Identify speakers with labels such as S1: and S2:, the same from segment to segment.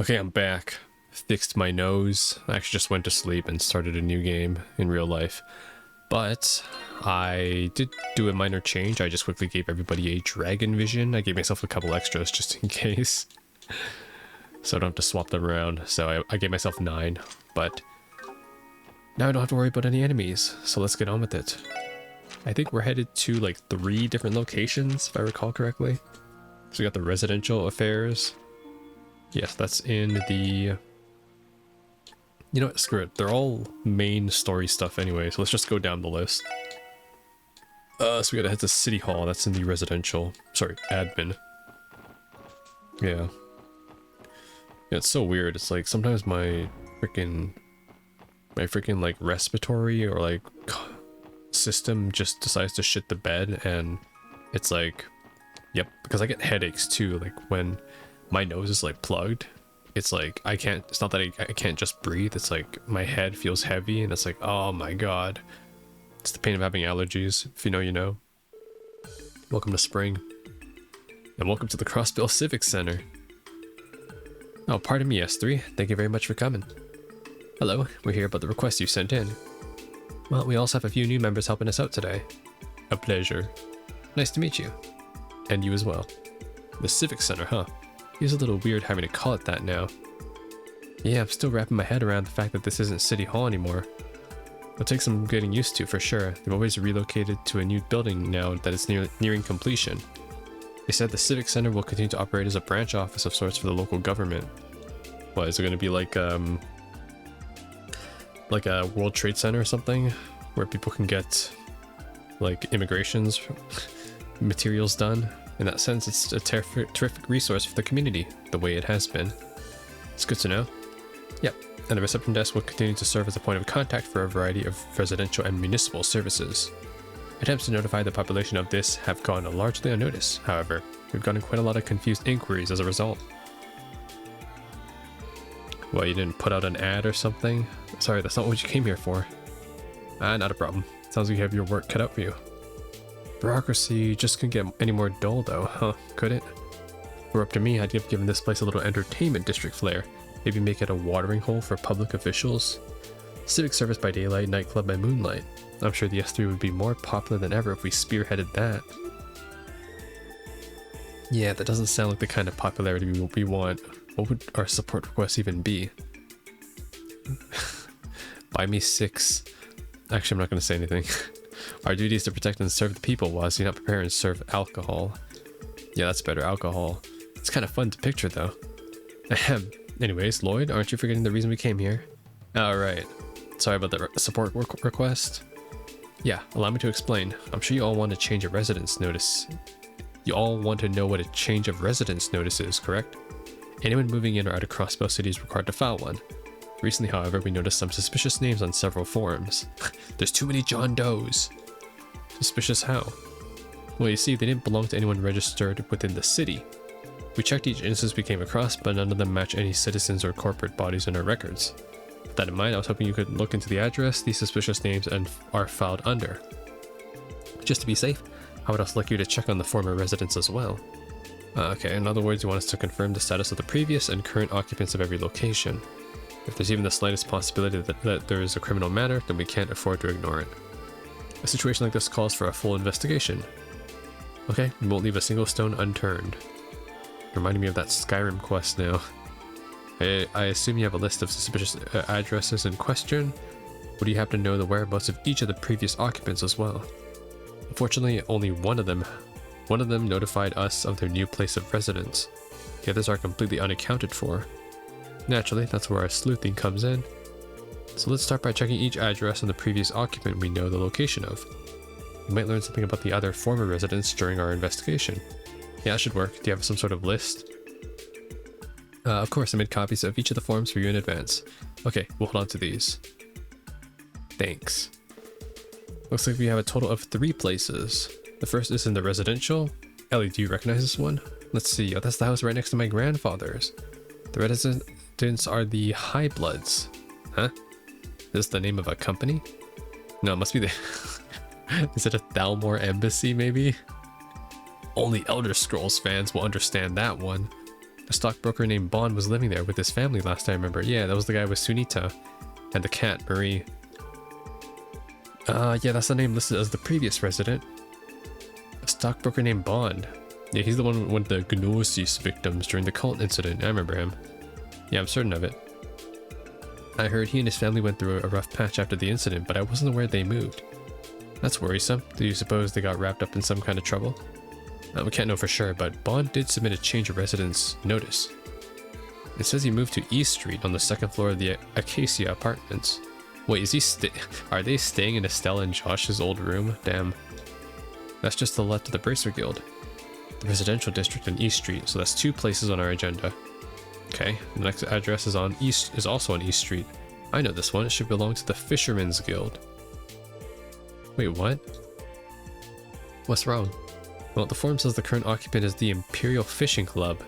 S1: Okay, I'm back. Fixed my nose. I actually just went to sleep and started a new game in real life. But I did do a minor change. I just quickly gave everybody a dragon vision. I gave myself a couple extras just in case. So I don't have to swap them around. So I gave myself 9. But now I don't have to worry about any enemies. So let's get on with it. I think we're headed to like 3 different locations, if I recall correctly. So we got the residential affairs. Yes, that's in the... You know what, screw it. They're all main story stuff anyway, so let's just go down the list. So we gotta head to City Hall, that's in the residential... Sorry, admin. Yeah. Yeah, it's so weird. It's like, sometimes my freaking like respiratory or like system just decides to shit the bed, and it's like... Yep, because I get headaches too, like when my nose is like plugged. It's like I can't, it's not that I can't just breathe, it's like my head feels heavy and it's like, oh my god. It's the pain of having allergies. If you know, you know. Welcome to spring. And welcome to the Crossville Civic Center. Oh, pardon me, S3. Thank you very much for coming. Hello, we're here about the request you sent in. Well, we also have a few new members helping us out today. A pleasure. Nice to meet you. And you as well. The Civic Center, huh? Feels a little weird having to call it that now. Yeah, I'm still wrapping my head around the fact that this isn't City Hall anymore. It'll take some getting used to for sure. They've always relocated to a new building now that it's nearing completion. They said the Civic Center will continue to operate as a branch office of sorts for the local government. What, is it going to be like a World Trade Center or something? Where people can get like immigrations materials done? In that sense, it's a terrific resource for the community, the way it has been. It's good to know. Yep, and the reception desk will continue to serve as a point of contact for a variety of residential and municipal services. Attempts to notify the population of this have gone largely unnoticed. However, we've gotten quite a lot of confused inquiries as a result. Well, you didn't put out an ad or something? Sorry, that's not what you came here for. Not a problem. Sounds like you have your work cut out for you. Bureaucracy just couldn't get any more dull though, huh? Could it? If it were up to me, I'd have given this place a little entertainment district flair. Maybe make it a watering hole for public officials. Civic service by daylight, nightclub by moonlight. I'm sure the S3 would be more popular than ever if we spearheaded that. Yeah, that doesn't sound like the kind of popularity we want. What would our support request even be? Buy me 6. Actually, I'm not going to say anything. Our duty is to protect and serve the people whilst you not prepare and serve alcohol. Yeah, that's better, alcohol. It's kind of fun to picture though. Ahem. Anyways, Lloyd, aren't you forgetting the reason we came here? Alright. Sorry about the support request. Yeah, allow me to explain. I'm sure you all want to change a residence notice. You all want to know what a change of residence notice is, correct? Anyone moving in or out of Crossbow City is required to file one. Recently, however, we noticed some suspicious names on several forums. There's too many John Does. Suspicious how? Well, you see, they didn't belong to anyone registered within the city. We checked each instance we came across, but none of them match any citizens or corporate bodies in our records. With that in mind, I was hoping you could look into the address these suspicious names and are filed under. Just to be safe, I would also like you to check on the former residents as well. Okay, in other words, you want us to confirm the status of the previous and current occupants of every location. If there's even the slightest possibility that there is a criminal matter, then we can't afford to ignore it. A situation like this calls for a full investigation. Okay, we won't leave a single stone unturned. Reminding me of that Skyrim quest now. I assume you have a list of suspicious addresses in question. Would you happen to know the whereabouts of each of the previous occupants as well? Unfortunately, only one of them notified us of their new place of residence. The others are completely unaccounted for. Naturally, that's where our sleuthing comes in. So let's start by checking each address on the previous occupant we know the location of. We might learn something about the other former residents during our investigation. Yeah, that should work. Do you have some sort of list? Of course, I made copies of each of the forms for you in advance. Okay, we'll hold on to these. Thanks. Looks like we have a total of 3 places. The first is in the residential. Ellie, do you recognize this one? Let's see. Oh, that's the house right next to my grandfather's. The residents are the High Bloods. Huh? Is this the name of a company? No, it must be the... Is it a Thalmor embassy, maybe? Only Elder Scrolls fans will understand that one. A stockbroker named Bond was living there with his family last I remember. Yeah, that was the guy with Sunita and the cat, Marie. Yeah, that's the name listed as the previous resident. A stockbroker named Bond. Yeah, he's the one with the Gnosis victims during the cult incident. I remember him. Yeah, I'm certain of it. I heard he and his family went through a rough patch after the incident, but I wasn't aware they moved. That's worrisome. Do you suppose they got wrapped up in some kind of trouble? We can't know for sure, but Bond did submit a change of residence notice. It says he moved to East Street on the second floor of the Acacia Apartments. Wait, is he are they staying in Estelle and Josh's old room? Damn. That's just the left of the Bracer Guild. The residential district in East Street, so that's 2 places on our agenda. Okay, the next address is also on East Street. I know this one, it should belong to the Fisherman's Guild. Wait, what? What's wrong? Well, the form says the current occupant is the Imperial Fishing Club.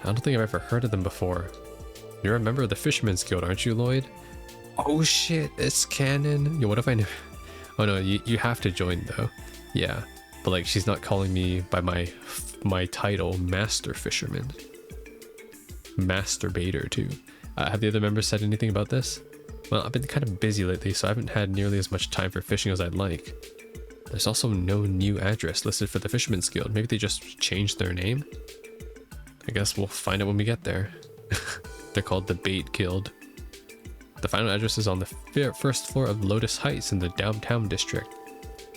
S1: I don't think I've ever heard of them before. You're a member of the Fisherman's Guild, aren't you, Lloyd? Oh shit, it's canon. Yo, what if I never... Oh no, you have to join though. Yeah, but like she's not calling me by my title, Master Fisherman. Masturbator too. Have the other members said anything about this? Well, I've been kind of busy lately, so I haven't had nearly as much time for fishing as I'd like. There's also no new address listed for the Fisherman's Guild. Maybe they just changed their name? I guess we'll find out when we get there. They're called the Bait Guild. The final address is on the first floor of Lotus Heights in the downtown district.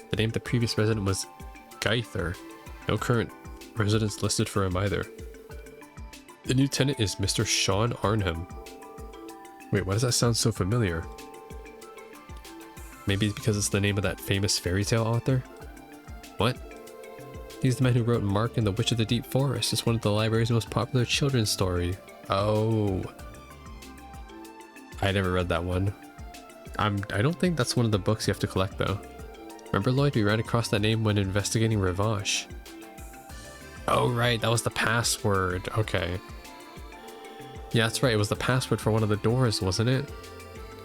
S1: The name of the previous resident was Geither. No current residents listed for him either. The new tenant is Mr. Sean Arnhem. Wait, why does that sound so familiar? Maybe because it's the name of that famous fairy tale author? What? He's the man who wrote Mark and the Witch of the Deep Forest. It's one of the library's most popular children's story. Oh. I never read that one. I don't think that's one of the books you have to collect though. Remember, Lloyd, we ran across that name when investigating Revanche. Oh right, that was the password. Okay. Yeah, that's right, it was the password for one of the doors, wasn't it?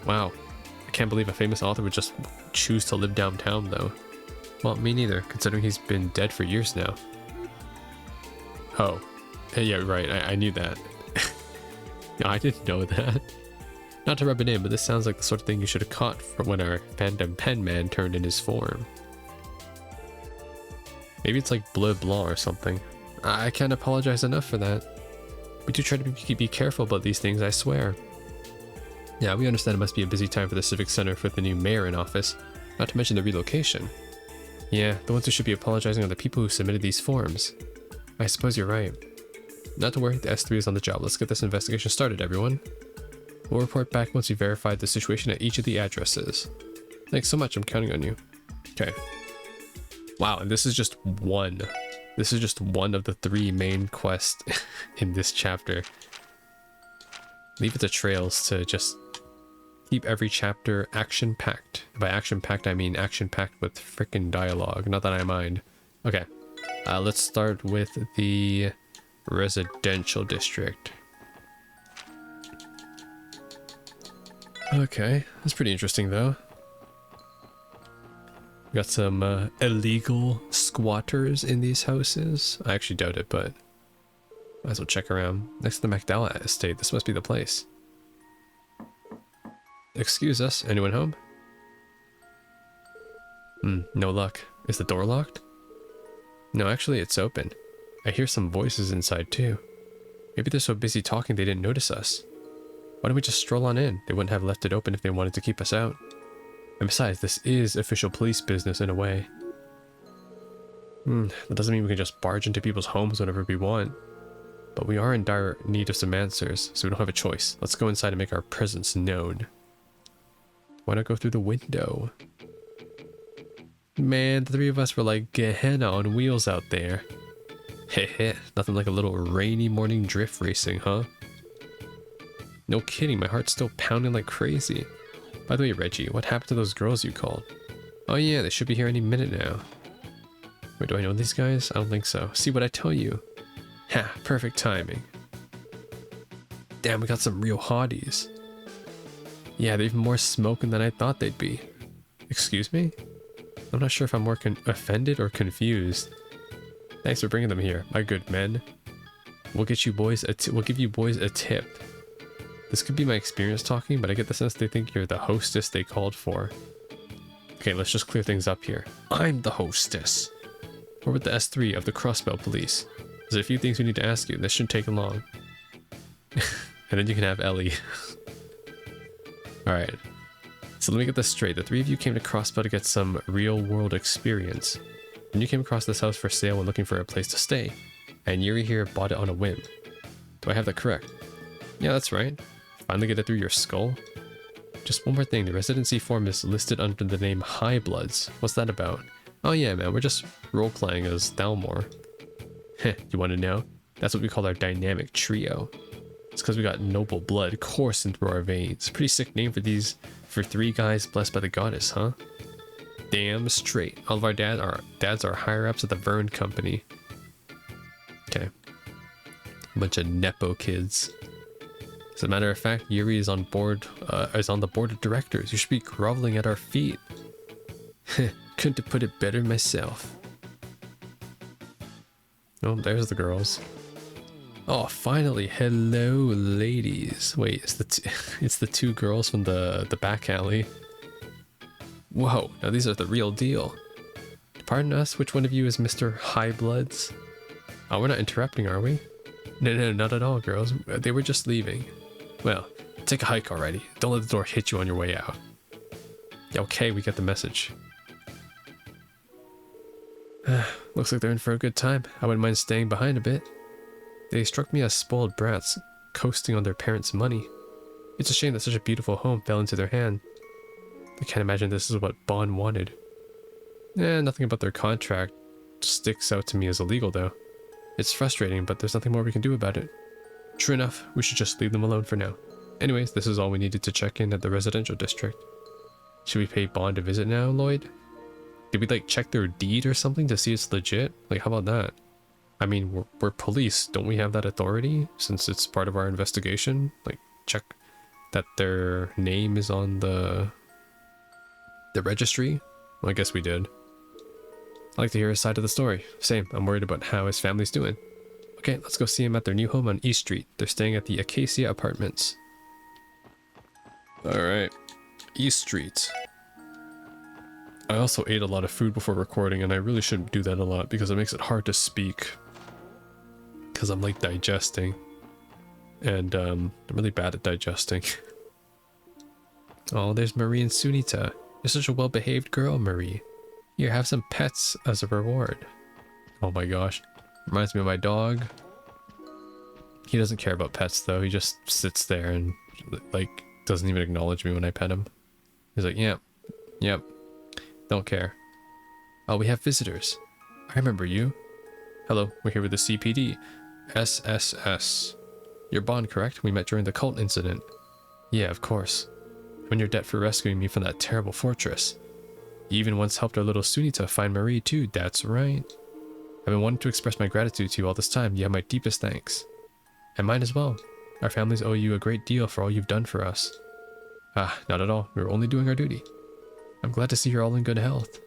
S1: Wow. I can't believe a famous author would just choose to live downtown though. Well, me neither, considering he's been dead for years now. Oh. Yeah, right, I knew that. I didn't know that. Not to rub it in, but this sounds like the sort of thing you should have caught from when our Phantom Pen Man turned in his form. Maybe it's like Bleu Blanc or something. I can't apologize enough for that. We do try to be careful about these things, I swear. Yeah, we understand it must be a busy time for the Civic Center with the new mayor in office, not to mention the relocation. Yeah, the ones who should be apologizing are the people who submitted these forms. I suppose you're right. Not to worry, the S3 is on the job. Let's get this investigation started, everyone. We'll report back once we verified the situation at each of the addresses. Thanks so much, I'm counting on you. Okay. Wow, and this is just one. This is just one of the 3 main quests in this chapter. Leave it to Trails to just keep every chapter action-packed. By action-packed, I mean action-packed with frickin' dialogue. Not that I mind. Okay. Let's start with the residential district. Okay, that's pretty interesting though. We got some illegal squatters in these houses. I actually doubt it, but might as well check around. Next to the McDowell estate, this must be the place. Excuse us, anyone home? No luck. Is the door locked? No, actually it's open. I hear some voices inside too. Maybe they're so busy talking they didn't notice us. Why don't we just stroll on in? They wouldn't have left it open if they wanted to keep us out. And besides, this is official police business in a way. That doesn't mean we can just barge into people's homes whenever we want. But we are in dire need of some answers, so we don't have a choice. Let's go inside and make our presence known. Why not go through the window? Man, the 3 of us were like Gehenna on wheels out there. Heh, nothing like a little rainy morning drift racing, huh? No kidding, my heart's still pounding like crazy. By the way, Reggie, what happened to those girls you called? Oh yeah, they should be here any minute now. Wait, do I know these guys? I don't think so. See what I tell you? Ha, perfect timing. Damn, we got some real hotties. Yeah, they're even more smoking than I thought they'd be. Excuse me? I'm not sure if I'm more offended or confused. Thanks for bringing them here, my good men. We'll get you boys we'll give you boys a tip. This could be my experience talking, but I get the sense they think you're the hostess they called for. Okay, let's just clear things up here. I'm the hostess. We're with the S3 of the Crossbell Police. There's a few things we need to ask you. This shouldn't take long. And then you can have Ellie. Alright. So let me get this straight. The three of you came to Crossbell to get some real-world experience. And you came across this house for sale when looking for a place to stay. And Yuri here bought it on a whim. Do I have that correct? Yeah, that's right. Finally get it through your skull? Just one more thing. The residency form is listed under the name High Bloods. What's that about? Oh yeah, man. We're just role-playing as Thalmor. Heh, you want to know? That's what we call our dynamic trio. It's because we got noble blood coursing through our veins. Pretty sick name for three guys blessed by the goddess, huh? Damn straight. All of our dads are higher ups at the Vern Company. Okay. Bunch of nepo kids. As a matter of fact, Yuri is on the board of directors. You should be groveling at our feet. Couldn't have put it better myself. Oh, there's the girls. Oh, finally. Hello, ladies. Wait, it's the two girls from the back alley. Whoa, now these are the real deal. Pardon us, which one of you is Mr. High Bloods? Oh, we're not interrupting, are we? No, not at all, girls. They were just leaving. Well, take a hike already. Don't let the door hit you on your way out. Yeah, okay, we get the message. Looks like they're in for a good time. I wouldn't mind staying behind a bit. They struck me as spoiled brats, coasting on their parents' money. It's a shame that such a beautiful home fell into their hand. I can't imagine this is what Bond wanted. Nothing about their contract sticks out to me as illegal, though. It's frustrating, but there's nothing more we can do about it. True enough, we should just leave them alone for now. Anyways, this is all we needed to check in at the residential district. Should we pay Bond a visit now, Lloyd? Did we, like, check their deed or something to see it's legit? Like, how about that? I mean, we're police. Don't we have that authority since it's part of our investigation? Like, check that their name is on the registry? Well, I guess we did. I'd like to hear his side of the story. Same, I'm worried about how his family's doing. Okay, let's go see him at their new home on East Street. They're staying at the Acacia Apartments. Alright, East Street. I also ate a lot of food before recording, and I really shouldn't do that a lot because it makes it hard to speak. Because I'm like digesting. And I'm really bad at digesting. Oh, there's Marie and Sunita. You're such a well-behaved girl, Marie. Here, have some pets as a reward. Oh my gosh. Reminds me of my dog. He doesn't care about pets though. He just sits there and like doesn't even acknowledge me when I pet him. He's like, yep. Don't care. Oh, we have visitors. I remember you. Hello, we're here with the CPD. SSS. You're Bond, correct? We met during the cult incident. Yeah, of course. I'm in your debt for rescuing me from that terrible fortress. You even once helped our little Sunita find Marie too, that's right. I've been wanting to express my gratitude to you all this time. You have my deepest thanks. And mine as well. Our families owe you a great deal for all you've done for us. Ah, not at all. We were only doing our duty. I'm glad to see you're all in good health.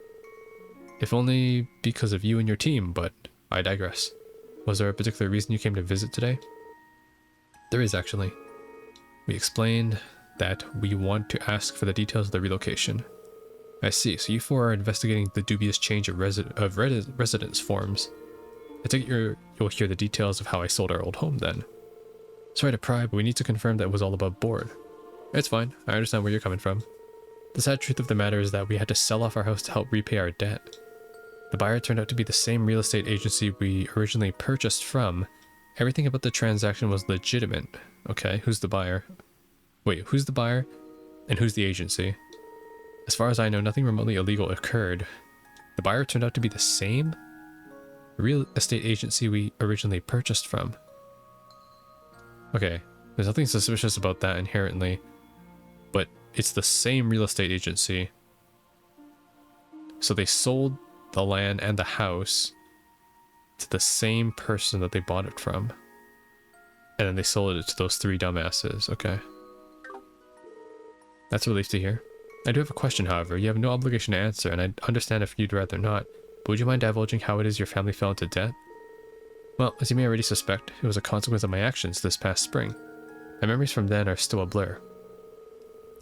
S1: If only because of you and your team, but I digress. Was there a particular reason you came to visit today? There is, actually. We explained that we want to ask for the details of the relocation. I see, so you four are investigating the dubious change of residence forms. I take it you'll hear the details of how I sold our old home then. Sorry to pry, but we need to confirm that it was all above board. It's fine, I understand where you're coming from. The sad truth of the matter is that we had to sell off our house to help repay our debt. The buyer turned out to be the same real estate agency we originally purchased from. Everything about the transaction was legitimate. Okay, who's the buyer? Wait, who's the buyer? And who's the agency? As far as I know, nothing remotely illegal occurred. The buyer turned out to be the same real estate agency we originally purchased from. Okay, there's nothing suspicious about that inherently, but it's the same real estate agency. So they sold the land and the house to the same person that they bought it from. And then they sold it to those three dumbasses. Okay. That's a relief to hear. I do have a question, however. You have no obligation to answer, and I understand if you'd rather not. But would you mind divulging how it is your family fell into debt? Well, as you may already suspect, it was a consequence of my actions this past spring. My memories from then are still a blur.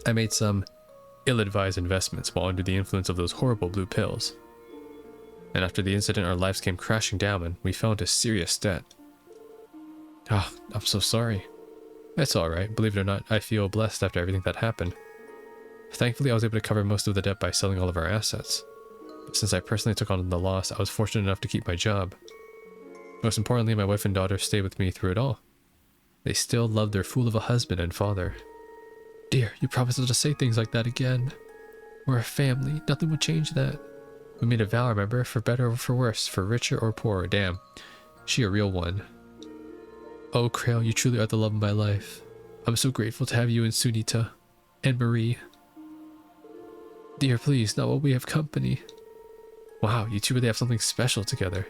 S1: I made some ill-advised investments while under the influence of those horrible blue pills. And after the incident, our lives came crashing down and we fell into serious debt. Ah, I'm so sorry. It's alright, believe it or not, I feel blessed after everything that happened. Thankfully, I was able to cover most of the debt by selling all of our assets. But since I personally took on the loss, I was fortunate enough to keep my job. Most importantly, my wife and daughter stayed with me through it all. They still love their fool of a husband and father. Dear, you promised not to say things like that again. We're a family, nothing would change that. We made a vow, remember, for better or for worse, for richer or poorer. Damn, she a real one. Oh, Krail, you truly are the love of my life. I'm so grateful to have you and Sunita. And Marie. Dear, please, not while we have company. Wow, you two really have something special together.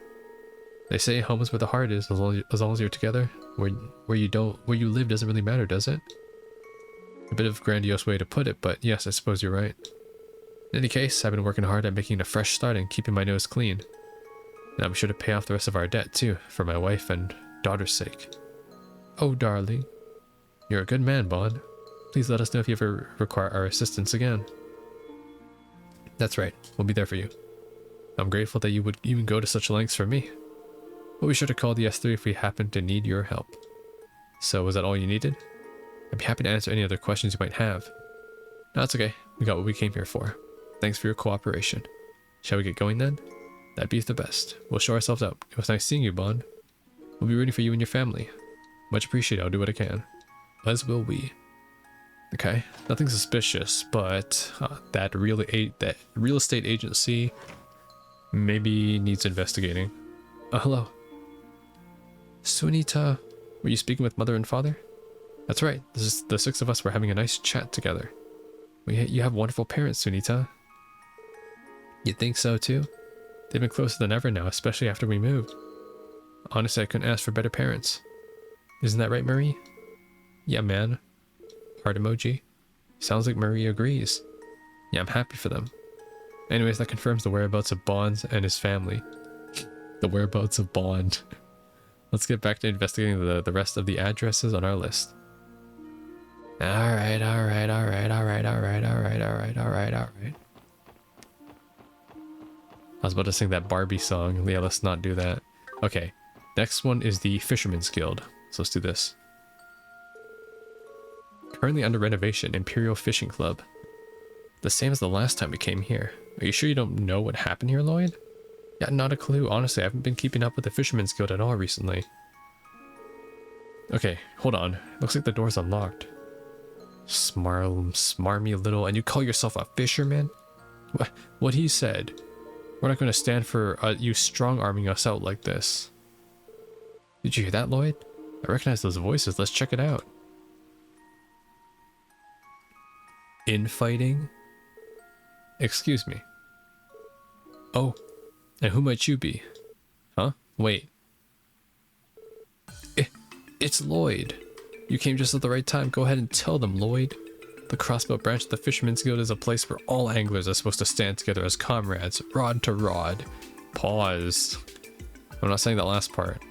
S1: They say home is where the heart is, as long as you're together. Where you live doesn't really matter, does it? A bit of a grandiose way to put it, but yes, I suppose you're right. In any case, I've been working hard at making a fresh start and keeping my nose clean. And I'm sure to pay off the rest of our debt too, for my wife and daughter's sake. Oh, darling. You're a good man, Bond. Please let us know if you ever require our assistance again. That's right, we'll be there for you. I'm grateful that you would even go to such lengths for me. We'll be sure to call the S3 if we happen to need your help. So, was that all you needed? I'd be happy to answer any other questions you might have. No, it's okay. We got what we came here for. Thanks for your cooperation. Shall we get going then? That'd be the best. We'll show ourselves out. It was nice seeing you, Bond. We'll be rooting for you and your family. Much appreciated. I'll do what I can. As will we. Okay, nothing suspicious, but that real estate agency maybe needs investigating. Hello. Sunita, were you speaking with mother and father? That's right. This is the six of us were having a nice chat together. You have wonderful parents, Sunita. You think so too? They've been closer than ever now, especially after we moved. Honestly, I couldn't ask for better parents. Isn't that right, Marie? Yeah, man. Heart emoji. Sounds like Marie agrees. Yeah, I'm happy for them. Anyways, that confirms the whereabouts of Bond and his family. The whereabouts of Bond. Let's get back to investigating the rest of the addresses on our list. Alright. I was about to sing that Barbie song. Yeah, let's not do that. Okay, next one is the Fisherman's Guild. So let's do this. Currently under renovation, Imperial Fishing Club. The same as the last time we came here. Are you sure you don't know what happened here, Lloyd? Yeah, not a clue. Honestly, I haven't been keeping up with the Fisherman's Guild at all recently. Okay, hold on. Looks like the door's unlocked. Smarmy little, and you call yourself a fisherman? What he said. We're not going to stand for you strong-arming us out like this. Did you hear that, Lloyd? I recognize those voices. Let's check it out. Infighting? Excuse me. Oh, and who might you be? Huh? Wait. It's Lloyd. You came just at the right time. Go ahead and tell them, Lloyd. The Crossbow branch of the Fisherman's Guild is a place where all anglers are supposed to stand together as comrades, rod to rod. Pause. I'm not saying that last part.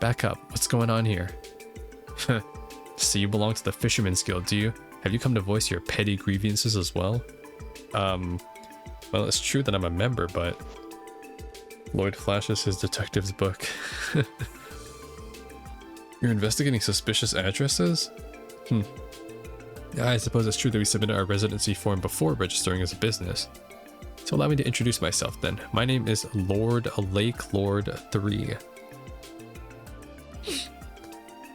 S1: Back up. What's going on here? So you belong to the Fisherman's Guild, do you? Have you come to voice your petty grievances as well? Well, it's true that I'm a member, but... Lloyd flashes his detective's book. You're investigating suspicious addresses? I suppose it's true that we submitted our residency form before registering as a business. So allow me to introduce myself then. My name is Lord Lake Lord 3.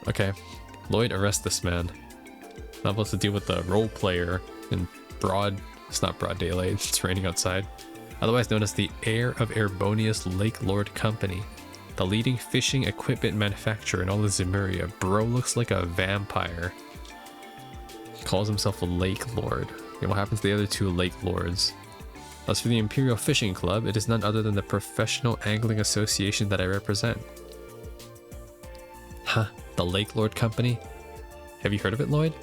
S1: Okay, Lloyd, arrest this man. Not able to deal with the role player in it's not broad daylight, it's raining outside. Otherwise known as the heir of Airbonius Lake Lord Company. The leading fishing equipment manufacturer in all of Zemuria. Bro looks like a vampire. Calls himself a Lake Lord. Okay, what happens to the other two Lake Lords? As for the Imperial Fishing Club, it is none other than the professional angling association that I represent. Huh, the Lake Lord Company? Have you heard of it, Lloyd?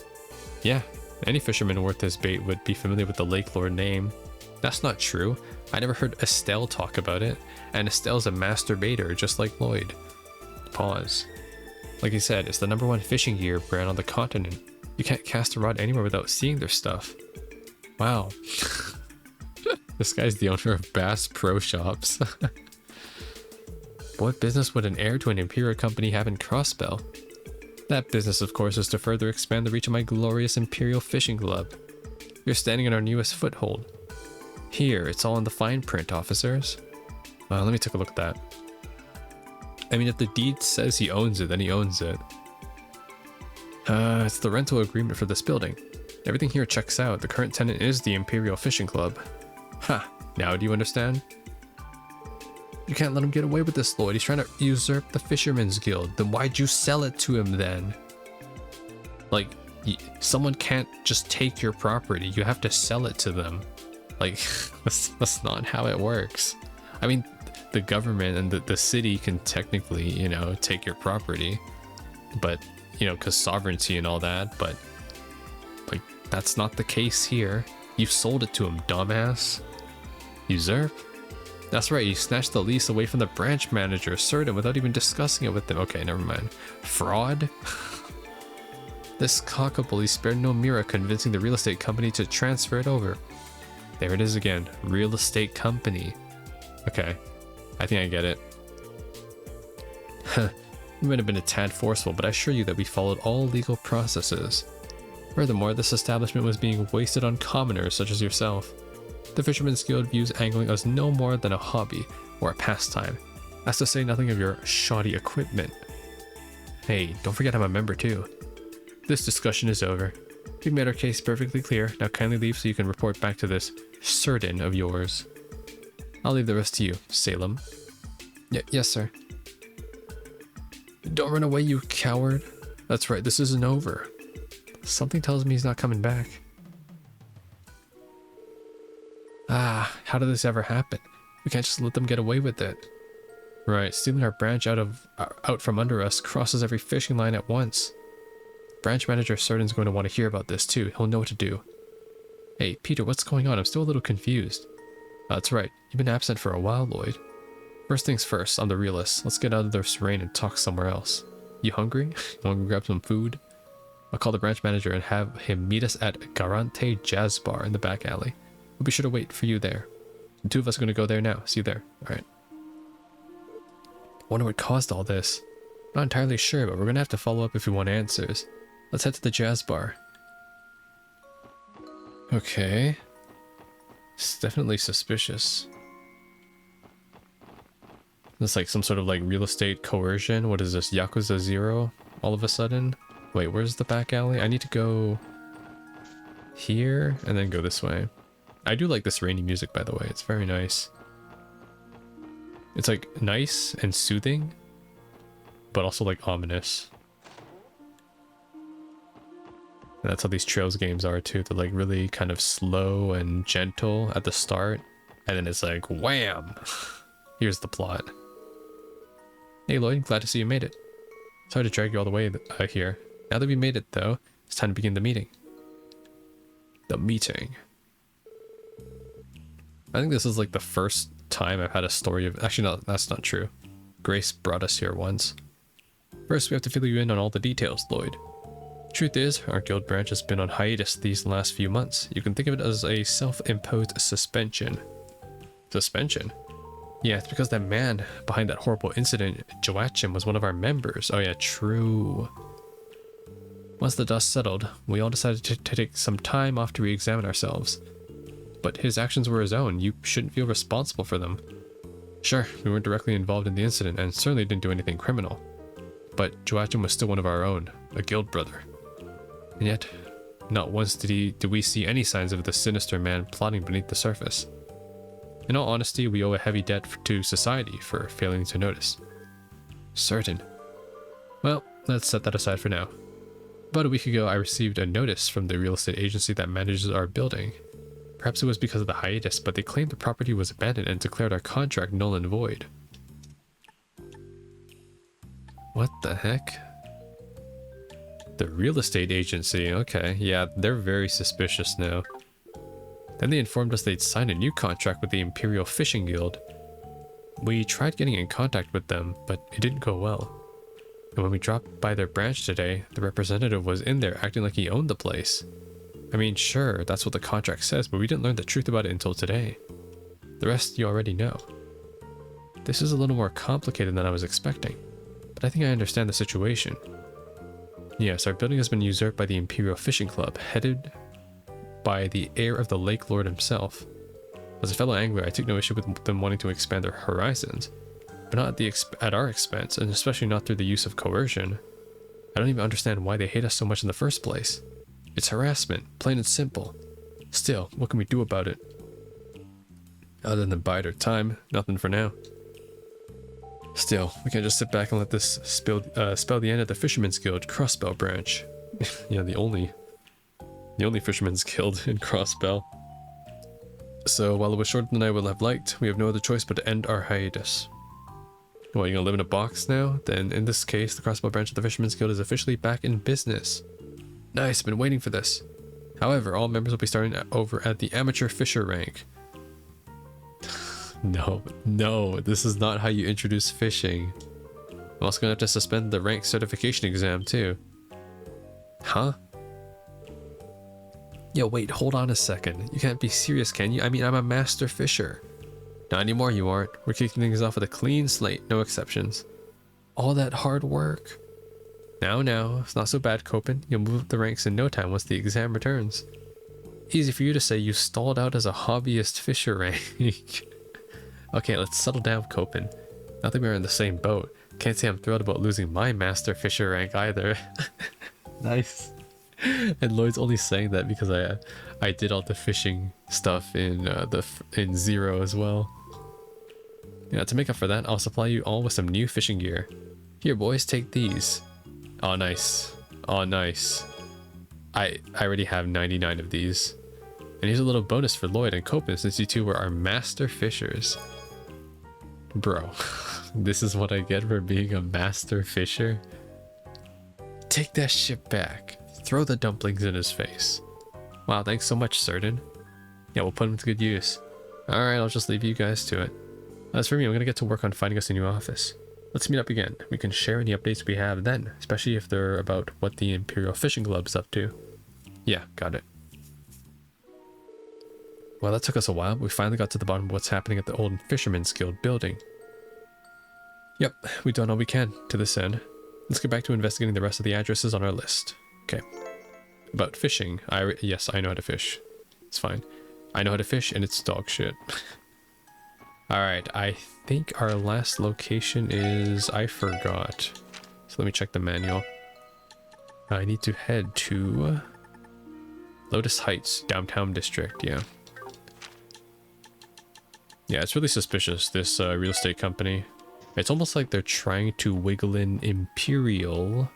S1: Yeah, any fisherman worth his bait would be familiar with the Lake Lord name. That's not true. I never heard Estelle talk about it, and Estelle's a masturbator just like Lloyd. Pause. Like he said, it's the #1 fishing gear brand on the continent. You can't cast a rod anywhere without seeing their stuff. Wow. This guy's the owner of Bass Pro Shops. What business would an heir to an Imperial company have in Crossbell? That business, of course, is to further expand the reach of my glorious Imperial Fishing Club. You're standing on our newest foothold. Here, it's all in the fine print, officers. Let me take a look at that. I mean, if the deed says he owns it, then he owns it. It's the rental agreement for this building. Everything here checks out. The current tenant is the Imperial Fishing Club. Ha! Now do you understand? You can't let him get away with this, Lloyd. He's trying to usurp the Fisherman's Guild. Then why'd you sell it to him then? Like, someone can't just take your property. You have to sell it to them. Like, that's not how it works. I mean, the government and the city can technically, you know, take your property. But, you know, because sovereignty and all that. But, like, that's not the case here. You sold it to him, dumbass. Usurp? That's right, you snatched the lease away from the branch manager, Certain, without even discussing it with them. Okay, never mind. Fraud? This cockabully spared no mirror convincing the real estate company to transfer it over. There it is again. Real estate company. Okay, I think I get it. We might have been a tad forceful, but I assure you that we followed all legal processes. Furthermore, this establishment was being wasted on commoners such as yourself. The Fisherman's Guild views angling as no more than a hobby or a pastime, as to say nothing of your shoddy equipment. Hey, don't forget I'm a member too. This discussion is over. We've made our case perfectly clear. Now kindly leave so you can report back to this Certain of yours. I'll leave the rest to you, Salem. Yes, sir. Don't run away, you coward. That's right, this isn't over. Something tells me he's not coming back. How did this ever happen? We can't just let them get away with it. Right, stealing our branch out from under us crosses every fishing line at once. Branch manager Certain's going to want to hear about this too. He'll know what to do. Hey, Peter, what's going on? I'm still a little confused. That's right. You've been absent for a while, Lloyd. First things first, I'm the realist. Let's get out of this rain and talk somewhere else. You hungry? You want to grab some food? I'll call the branch manager and have him meet us at Garante Jazz Bar in the back alley. We'll be sure to wait for you there. The two of us are going to go there now. See you there. Alright. Wonder what caused all this. Not entirely sure, but we're going to have to follow up if we want answers. Let's head to the jazz bar. Okay. It's definitely suspicious. It's like some sort of like real estate coercion. What is this? Yakuza 0 all of a sudden? Wait, where's the back alley? I need to go here and then go this way. I do like this rainy music, by the way. It's very nice. It's like nice and soothing, but also like ominous. And that's how these Trails games are too. They're like really kind of slow and gentle at the start, and then it's like wham! Here's the plot. Hey Lloyd, glad to see you made it. Sorry to drag you all the way here. Now that we made it though, it's time to begin the meeting. The meeting. I think this is like the first time I've had a story of... Actually, no, that's not true. Grace brought us here once. First, we have to fill you in on all the details, Lloyd. Truth is, our guild branch has been on hiatus these last few months. You can think of it as a self-imposed suspension. Suspension? Yeah, it's because that man behind that horrible incident, Joachim, was one of our members. Oh yeah, true. Once the dust settled, we all decided to take some time off to re-examine ourselves. But his actions were his own. You shouldn't feel responsible for them. Sure, we weren't directly involved in the incident and certainly didn't do anything criminal. But Joachim was still one of our own, a guild brother. And yet, not once did we see any signs of the sinister man plotting beneath the surface. In all honesty, we owe a heavy debt to society for failing to notice. Certain. Well, let's set that aside for now. About a week ago, I received a notice from the real estate agency that manages our building. Perhaps it was because of the hiatus, but they claimed the property was abandoned and declared our contract null and void. What the heck? The real estate agency, okay, yeah, they're very suspicious now. Then they informed us they'd signed a new contract with the Imperial Fishing Guild. We tried getting in contact with them, but it didn't go well. And when we dropped by their branch today, the representative was in there acting like he owned the place. I mean, sure, that's what the contract says, but we didn't learn the truth about it until today. The rest you already know. This is a little more complicated than I was expecting, but I think I understand the situation. Yes, our building has been usurped by the Imperial Fishing Club, headed by the heir of the Lake Lord himself. As a fellow angler, I take no issue with them wanting to expand their horizons, but not at our expense, and especially not through the use of coercion. I don't even understand why they hate us so much in the first place. It's harassment, plain and simple. Still, what can we do about it? Other than bide our time, nothing for now. Still, we can't just sit back and let this spell the end of the Fisherman's Guild Crossbell branch. Yeah, the only Fisherman's Guild in Crossbell. So while it was shorter than I would have liked, we have no other choice but to end our hiatus. What, you gonna live in a box now? Then in this case, the Crossbell branch of the Fisherman's Guild is officially back in business. Nice, been waiting for this. However, all members will be starting over at the amateur fisher rank. No, this is not how you introduce fishing. I'm also gonna have to suspend the rank certification exam too. Huh? Yo, wait, hold on a second. You can't be serious, can you? I mean, I'm a master fisher. Not anymore, you aren't. We're kicking things off with a clean slate, no exceptions. All that hard work. Now, it's not so bad, Copen. You'll move up the ranks in no time once the exam returns. Easy for you to say you stalled out as a hobbyist fisher rank. Okay, let's settle down, Copen. Not that we're in the same boat. Can't say I'm thrilled about losing my master fisher rank either. Nice. And Lloyd's only saying that because I did all the fishing stuff in Zero as well. Yeah, to make up for that, I'll supply you all with some new fishing gear. Here, boys, take these. Oh, nice. Oh, nice. I already have 99 of these. And here's a little bonus for Lloyd and Copen since you two were our master fishers. Bro, this is what I get for being a master fisher? Take that shit back. Throw the dumplings in his face. Wow, thanks so much, Certain. Yeah, we'll put him to good use. Alright, I'll just leave you guys to it. As for me, I'm gonna get to work on finding us a new office. Let's meet up again. We can share any updates we have then, especially if they're about what the Imperial Fishing Club's up to. Yeah, got it. Well, that took us a while, but we finally got to the bottom of what's happening at the old Fisherman's Guild building. Yep, we've done all we can to this end. Let's get back to investigating the rest of the addresses on our list. Okay. About fishing, yes, I know how to fish. It's fine. I know how to fish, and it's dog shit. Alright, I think our last location is... I forgot. So let me check the manual. I need to head to... Lotus Heights, downtown district, yeah. Yeah, it's really suspicious, this real estate company. It's almost like they're trying to wiggle in Imperial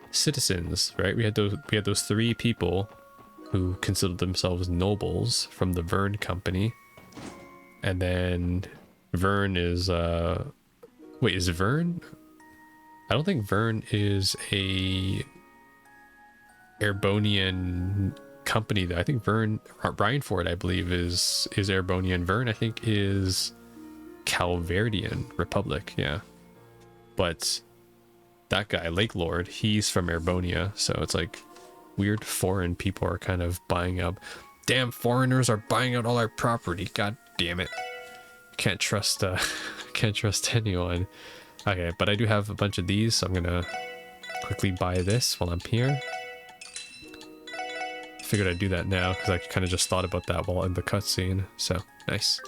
S1: citizens, right? We had those three people who considered themselves nobles from the Vern company. And then Vern is wait, is Vern? I don't think Vern is a Airbonian company though. I think Vern, Rhineford, I believe is Airbonian. Vern, I think, is Calverdian Republic, yeah. But that guy, Lake Lord, he's from Airbonia, so it's like weird foreign people are kind of buying up. Damn foreigners are buying out all our property. God damn it. Can't trust anyone. Okay, but I do have a bunch of these, so I'm gonna quickly buy this while I'm here. Figured I'd do that now because I kind of just thought about that while in the cutscene. So nice.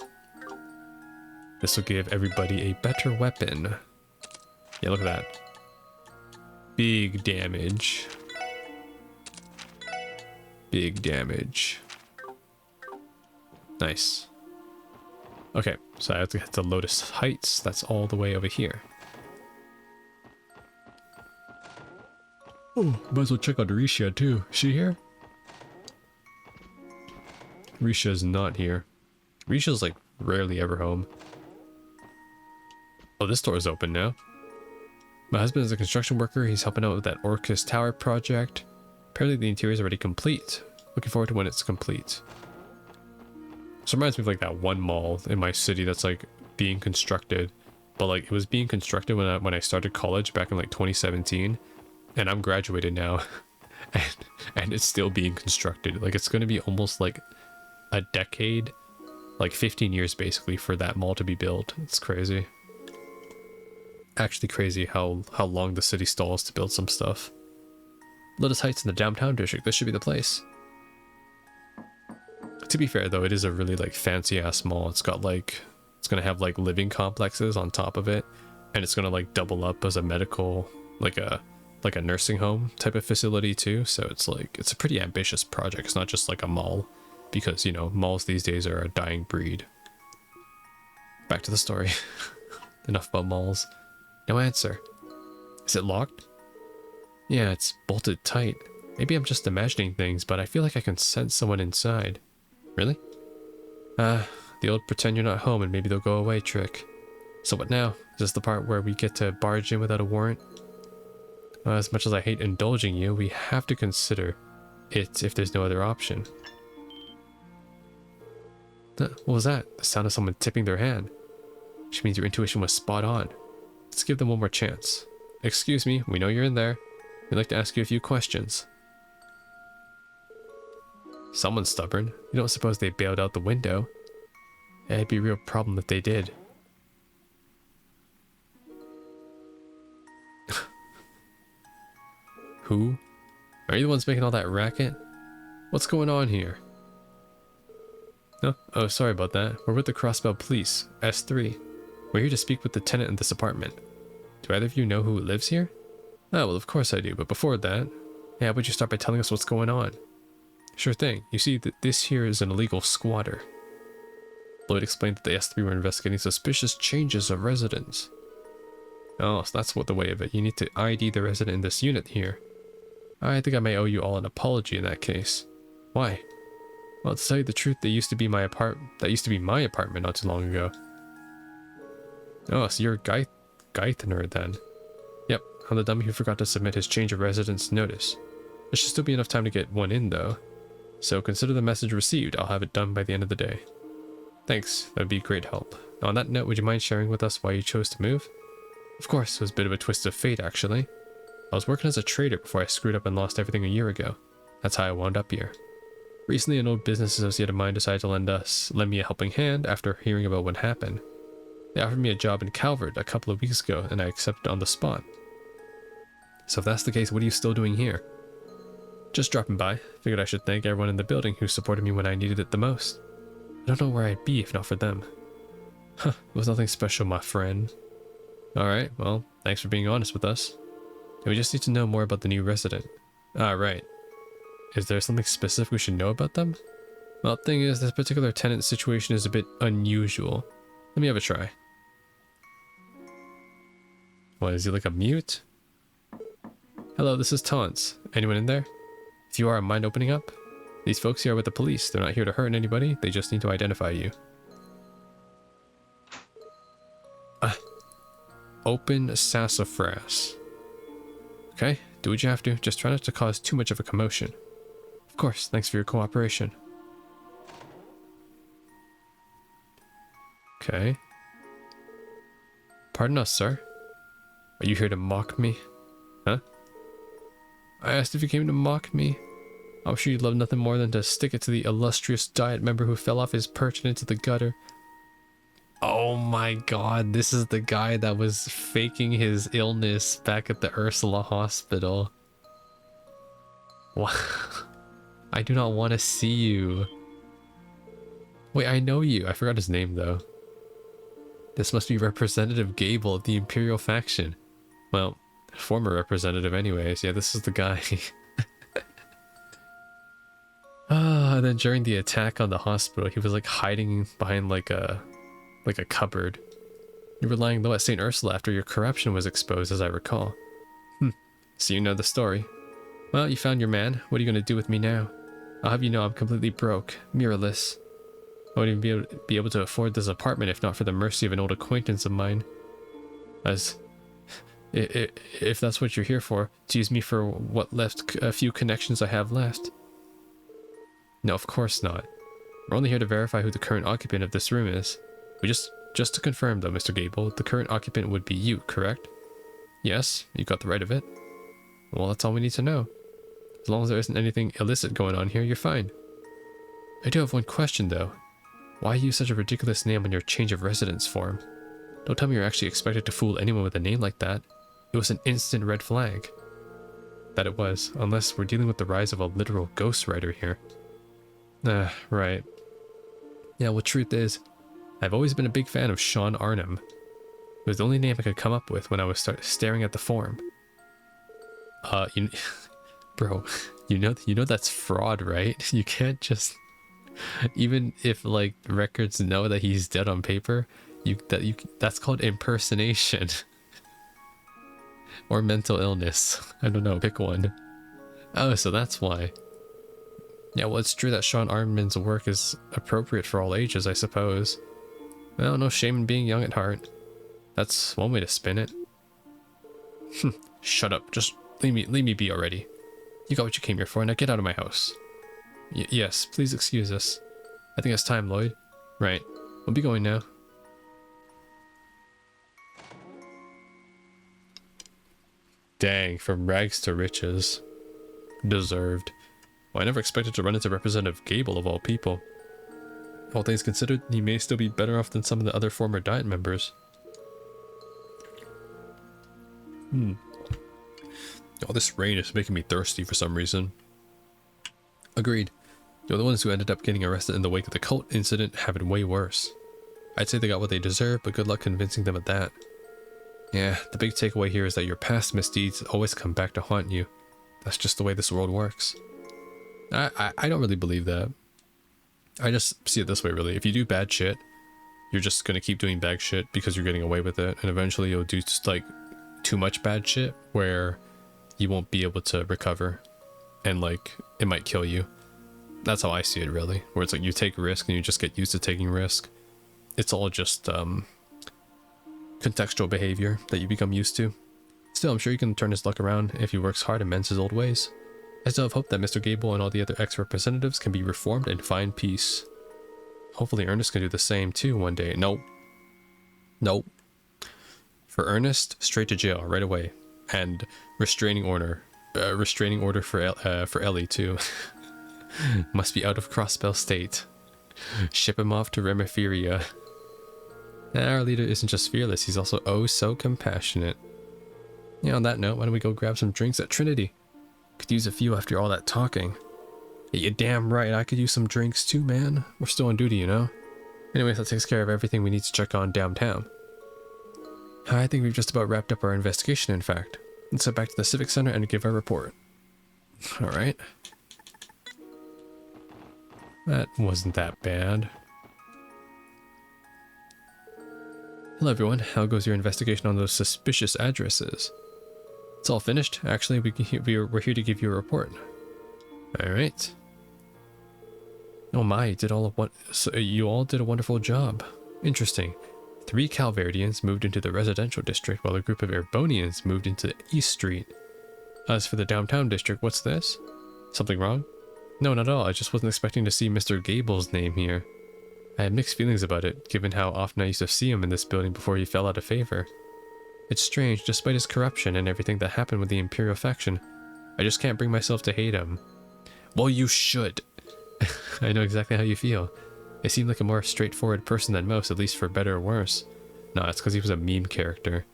S1: This will give everybody a better weapon. Yeah, look at that. Big damage. Big damage. Nice. Okay, so I have to get to Lotus Heights. That's all the way over here. Oh, might as well check out Risha too. Is she here? Risha's not here. Risha's like rarely ever home. Oh, this door is open now. My husband is a construction worker. He's helping out with that Orcus Tower project. Apparently the interior is already complete. Looking forward to when it's complete. This reminds me of like that one mall in my city that's like being constructed, but like it was being constructed when I started college back in like 2017, and I'm graduated now, and it's still being constructed. Like it's going to be almost like a decade, like 15 years basically, for that mall to be built. It's crazy. Actually crazy how long the city stalls to build some stuff. Lotus Heights in the downtown district. This should be the place. To be fair though, it is a really like fancy ass mall. It's got like, it's gonna have like living complexes on top of it, and it's gonna like double up as a medical, like a nursing home type of facility too. So it's like, it's a pretty ambitious project. It's not just like a mall, because you know, malls these days are a dying breed. Back to the story. Enough about malls. No answer. Is it locked? Yeah, it's bolted tight. Maybe I'm just imagining things, but I feel like I can sense someone inside. Really? The old pretend you're not home and maybe they'll go away trick. So what now? Is this the part where we get to barge in without a warrant? As much as I hate indulging you, we have to consider it if there's no other option. What was that? The sound of someone tipping their hand. Which means your intuition was spot on. Let's give them one more chance. Excuse me, we know you're in there. We'd like to ask you a few questions. Someone's stubborn. You don't suppose they bailed out the window? It'd be a real problem if they did. Who? Are you the ones making all that racket? What's going on here? No? Oh, sorry about that. We're with the Crossbell Police, S3. We're here to speak with the tenant in this apartment. Do either of you know who lives here? Oh, well, of course I do, but before that... Yeah, how about you start by telling us what's going on? Sure thing. You see, this here is an illegal squatter. Lloyd explained that the S3 were investigating suspicious changes of residents. Oh, so that's what the way of it. You need to ID the resident in this unit here. I think I may owe you all an apology in that case. Why? Well, to tell you the truth, that used to be my apartment not too long ago. Oh, so you're Geithner then. Yep, I'm the dummy who forgot to submit his change of residence notice. There should still be enough time to get one in though. So consider the message received. I'll have it done by the end of the day. Thanks, that would be great help. Now, on that note, would you mind sharing with us why you chose to move? Of course, it was a bit of a twist of fate actually. I was working as a trader before I screwed up and lost everything a year ago. That's how I wound up here. Recently, an old business associate of mine decided to lend me a helping hand after hearing about what happened. They offered me a job in Calvert a couple of weeks ago, and I accepted on the spot. So if that's the case, what are you still doing here? Just dropping by. Figured I should thank everyone in the building who supported me when I needed it the most. I don't know where I'd be if not for them. Huh, it was nothing special, my friend. Alright, well, thanks for being honest with us. And we just need to know more about the new resident. Ah, right. Is there something specific we should know about them? Well, the thing is, this particular tenant situation is a bit unusual. Let me have a try. What, is he like a mute? Hello, this is Taunts. Anyone in there? If you are, mind opening up? These folks here are with the police. They're not here to hurt anybody. They just need to identify you. Open sassafras. Okay, do what you have to. Just try not to cause too much of a commotion. Of course, thanks for your cooperation. Okay. Pardon us, sir. Are you here to mock me? Huh? I asked if you came to mock me. I'm sure you'd love nothing more than to stick it to the illustrious Diet member who fell off his perch and into the gutter. Oh my god, this is the guy that was faking his illness back at the Ursula hospital. What? I do not want to see you. Wait, I know you. I forgot his name though. This must be Representative Gable of the Imperial faction. Well, former representative anyways. Yeah, this is the guy. And then during the attack on the hospital, he was like hiding behind like a cupboard. You were lying low at St. Ursula after your corruption was exposed, as I recall. So you know the story. Well, you found your man. What are you going to do with me now? I'll have you know I'm completely broke, mirrorless. I wouldn't even be able to afford this apartment if not for the mercy of an old acquaintance of mine. If that's what you're here for, to use me for what left a few connections I have left. No, of course not. We're only here to verify who the current occupant of this room is. We just to confirm though, Mr. Gable, the current occupant would be you, correct? Yes, you got the right of it. Well, that's all we need to know. As long as there isn't anything illicit going on here, you're fine. I do have one question though. Why use such a ridiculous name on your change of residence form? Don't tell me you're actually expected to fool anyone with a name like that. It was an instant red flag. That it was, unless we're dealing with the rise of a literal ghostwriter here. Right. Yeah, well, truth is, I've always been a big fan of Sean Arnhem. It was the only name I could come up with when I was staring at the form. Bro, you know that's fraud, right? You can't just, even if like records know that he's dead on paper, that's called impersonation. Or mental illness. I don't know, pick one. Oh, so that's why. Yeah, well, it's true that Sean Arnhem's work is appropriate for all ages, I suppose. Well, no shame in being young at heart. That's one way to spin it. Shut up, just leave me be already. You got what you came here for, now get out of my house. Yes, please excuse us. I think it's time, Lloyd. Right, we'll be going now. Dang, from rags to riches. Deserved. Well, I never expected to run into Representative Gable of all people. All things considered, he may still be better off than some of the other former Diet members. Oh, this rain is making me thirsty for some reason. Agreed. You know, the ones who ended up getting arrested in the wake of the cult incident have it way worse. I'd say they got what they deserve, but good luck convincing them of that. Yeah, the big takeaway here is that your past misdeeds always come back to haunt you. That's just the way this world works. I don't really believe that. I just see it this way, really. If you do bad shit, you're just gonna keep doing bad shit because you're getting away with it, and eventually you'll do just like too much bad shit where you won't be able to recover, and like it might kill you. That's how I see it, really. Where it's like you take risk and you just get used to taking risk. It's all just contextual behavior that you become used to. Still, I'm sure you can turn his luck around if he works hard and mends his old ways. I still have hope that Mr. Gable and all the other ex-representatives can be reformed and find peace. Hopefully Ernest can do the same too one day. Nope. Nope. For Ernest, straight to jail right away. And restraining order. Restraining order for Ellie too. Must be out of Crossbell State. Ship him off to Remeferia. Our leader isn't just fearless, he's also oh so compassionate. Yeah, on that note, why don't we go grab some drinks at Trinity? Could use a few after all that talking. Yeah, you're damn right, I could use some drinks too, man. We're still on duty, you know? Anyways, that takes care of everything we need to check on downtown. I think we've just about wrapped up our investigation, in fact. Let's head back to the Civic Center and give our report. Alright. That wasn't that bad. Hello everyone, how goes your investigation on those suspicious addresses? It's all finished. Actually, we're here to give you a report. Alright. Oh my, so you all did a wonderful job. Interesting. 3 Calverdians moved into the residential district while a group of Erbonians moved into East Street. As for the downtown district, what's this? Something wrong? No, not at all. I just wasn't expecting to see Mr. Gable's name here. I had mixed feelings about it, given how often I used to see him in this building before he fell out of favor. It's strange, despite his corruption and everything that happened with the Imperial faction, I just can't bring myself to hate him. Well, you should. I know exactly how you feel. He seemed like a more straightforward person than most, at least for better or worse. No, it's because he was a meme character.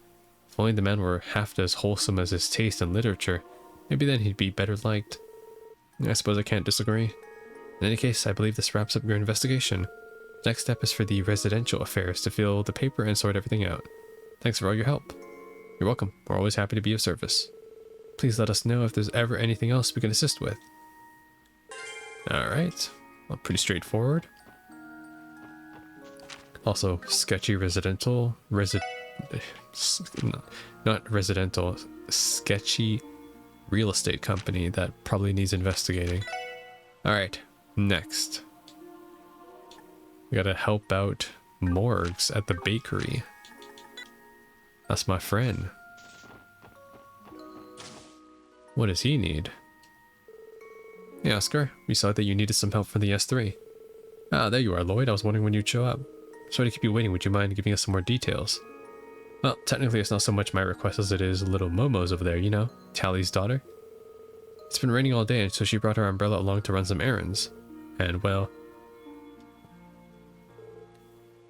S1: If only the man were half as wholesome as his taste in literature, maybe then he'd be better liked. I suppose I can't disagree. In any case, I believe this wraps up your investigation. Next step is for the residential affairs to fill the paper and sort everything out. Thanks for all your help. You're welcome. We're always happy to be of service. Please let us know if there's ever anything else we can assist with. Alright. Well, pretty straightforward. Also, sketchy residential... not residential. Sketchy real estate company that probably needs investigating. Alright, next. We gotta help out Morgs at the bakery. That's my friend. What does he need? Hey Oscar, we saw that you needed some help from the S3. Ah, there you are, Lloyd. I was wondering when you'd show up. Sorry to keep you waiting. Would you mind giving us some more details? Well, technically it's not so much my request as it is little Momo's over there, you know? Tally's daughter. It's been raining all day, and so she brought her umbrella along to run some errands. And, well...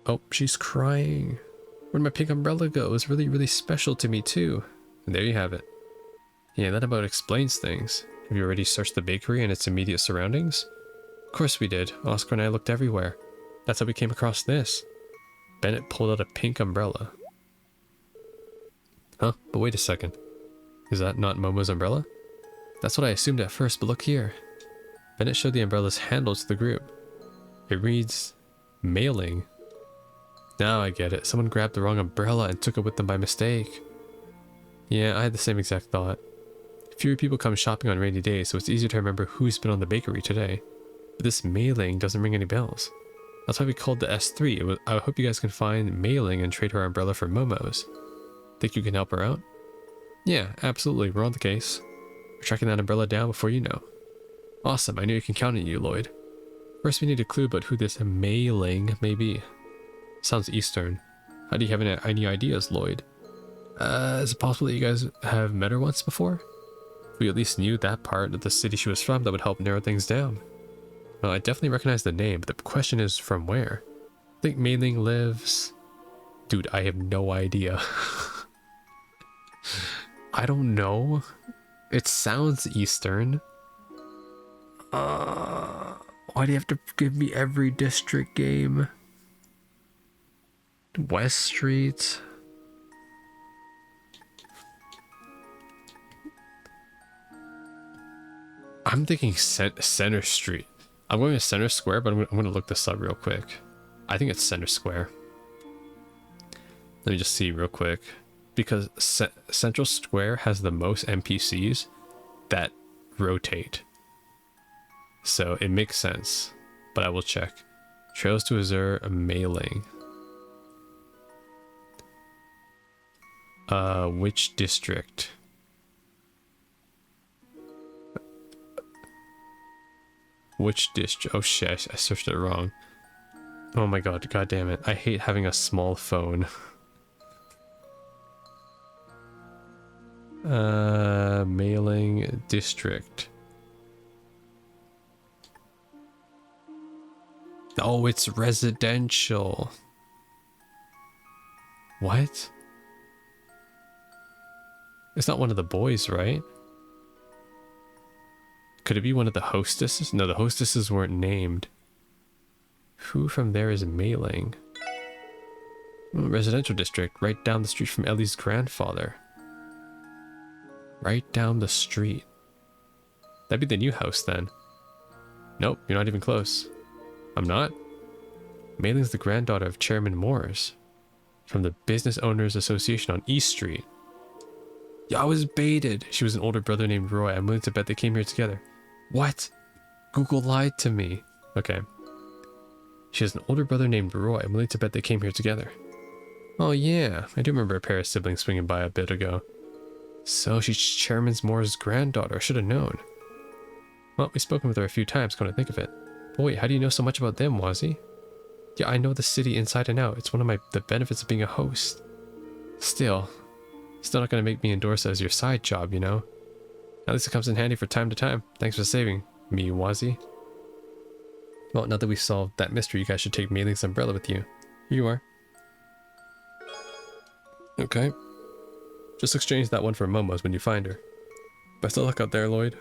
S1: Oh, she's crying. Where'd my pink umbrella go? It was really, really special to me, too. And there you have it. Yeah, that about explains things. Have you already searched the bakery and its immediate surroundings? Of course we did. Oscar and I looked everywhere. That's how we came across this. Bennett pulled out a pink umbrella. Huh? But wait a second. Is that not Momo's umbrella? That's what I assumed at first, but look here. Bennett showed the umbrella's handle to the group. It reads... mailing. Now I get it. Someone grabbed the wrong umbrella and took it with them by mistake. Yeah, I had the same exact thought. Fewer people come shopping on rainy days, so it's easier to remember who's been on the bakery today. But this mailing doesn't ring any bells. That's why we called the S3. I hope you guys can find mailing and trade her umbrella for Momo's. Think you can help her out? Yeah, absolutely. We're on the case. We're tracking that umbrella down before you know. Awesome. I knew you can count on you, Lloyd. First, we need a clue about who this mailing may be. Sounds Eastern. How do you have any ideas, Lloyd? Is it possible that you guys have met her once before? If we at least knew that part of the city she was from, that would help narrow things down. Well, I definitely recognize the name, but the question is from where? I think Mei-Ling lives... Dude, I have no idea. I don't know. It sounds Eastern. Why do you have to give me every district game? West Street. I'm thinking Center Street. I'm going to Center Square, but I'm going to look this up real quick. I think it's Center Square. Let me just see real quick. Because Central Square has the most NPCs that rotate. So it makes sense. But I will check. Trails to Azure, a mailing. Which district? Which district? Oh shit, I searched it wrong. Oh my god, god damn it. I hate having a small phone. Mailing district. Oh, it's residential. What? It's not one of the boys, right? Could it be one of the hostesses? No, the hostesses weren't named. Who from there is mailing? Residential district, right down the street from Ellie's grandfather. Right down the street. That'd be the new house then. Nope, you're not even close. I'm not? Mailing's the granddaughter of Chairman Moores. From the Business Owners Association on East Street. Yeah, I was baited. She was an older brother named Roy. I'm willing to bet they came here together. What? Google lied to me. Okay. She has an older brother named Roy. I'm willing to bet they came here together. Oh yeah, I do remember a pair of siblings swinging by a bit ago. So she's Chairman Moore's granddaughter. I should have known. Well, we've spoken with her a few times, come to think of it. But wait, how do you know so much about them, Wazzy? Yeah, I know the city inside and out. It's one of the benefits of being a host. Still not gonna make me endorse it as your side job, you know? At least it comes in handy for time to time. Thanks for saving me, Wazzy. Well, now that we've solved that mystery, you guys should take Mei-Ling's umbrella with you. Here you are. Okay. Just exchange that one for Momo's when you find her. Best of luck out there, Lloyd.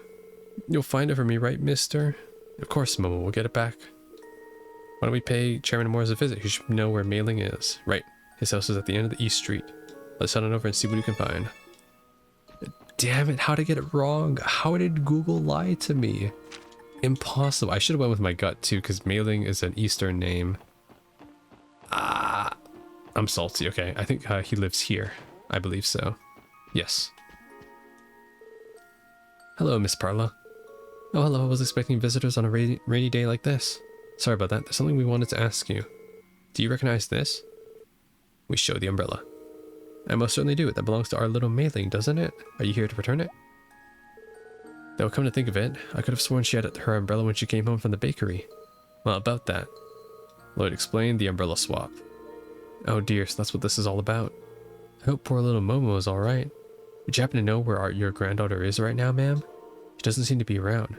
S1: You'll find it for me, right, mister? Of course, Momo, we'll get it back. Why don't we pay Chairman Morris a visit? He should know where Mei-Ling is. Right. His house is at the end of the East Street. Let's head on over and see what we can find. Damn it, how to get it wrong? How did Google lie to me? Impossible. I should have went with my gut too, because Mei-Ling is an Eastern name. I'm salty. Okay, I think he lives here. I believe so. Yes. Hello, Miss Parla. Oh, hello. I was expecting visitors on a rainy day like this. Sorry about that. There's something we wanted to ask you. Do you recognize this? We show the umbrella. I most certainly do. That belongs to our little Mei-Ling, doesn't it? Are you here to return it? Though, come to think of it, I could have sworn she had her umbrella when she came home from the bakery. Well, about that. Lloyd explained the umbrella swap. Oh dear, so that's what this is all about. I hope poor little Momo is alright. Would you happen to know where your granddaughter is right now, ma'am? She doesn't seem to be around.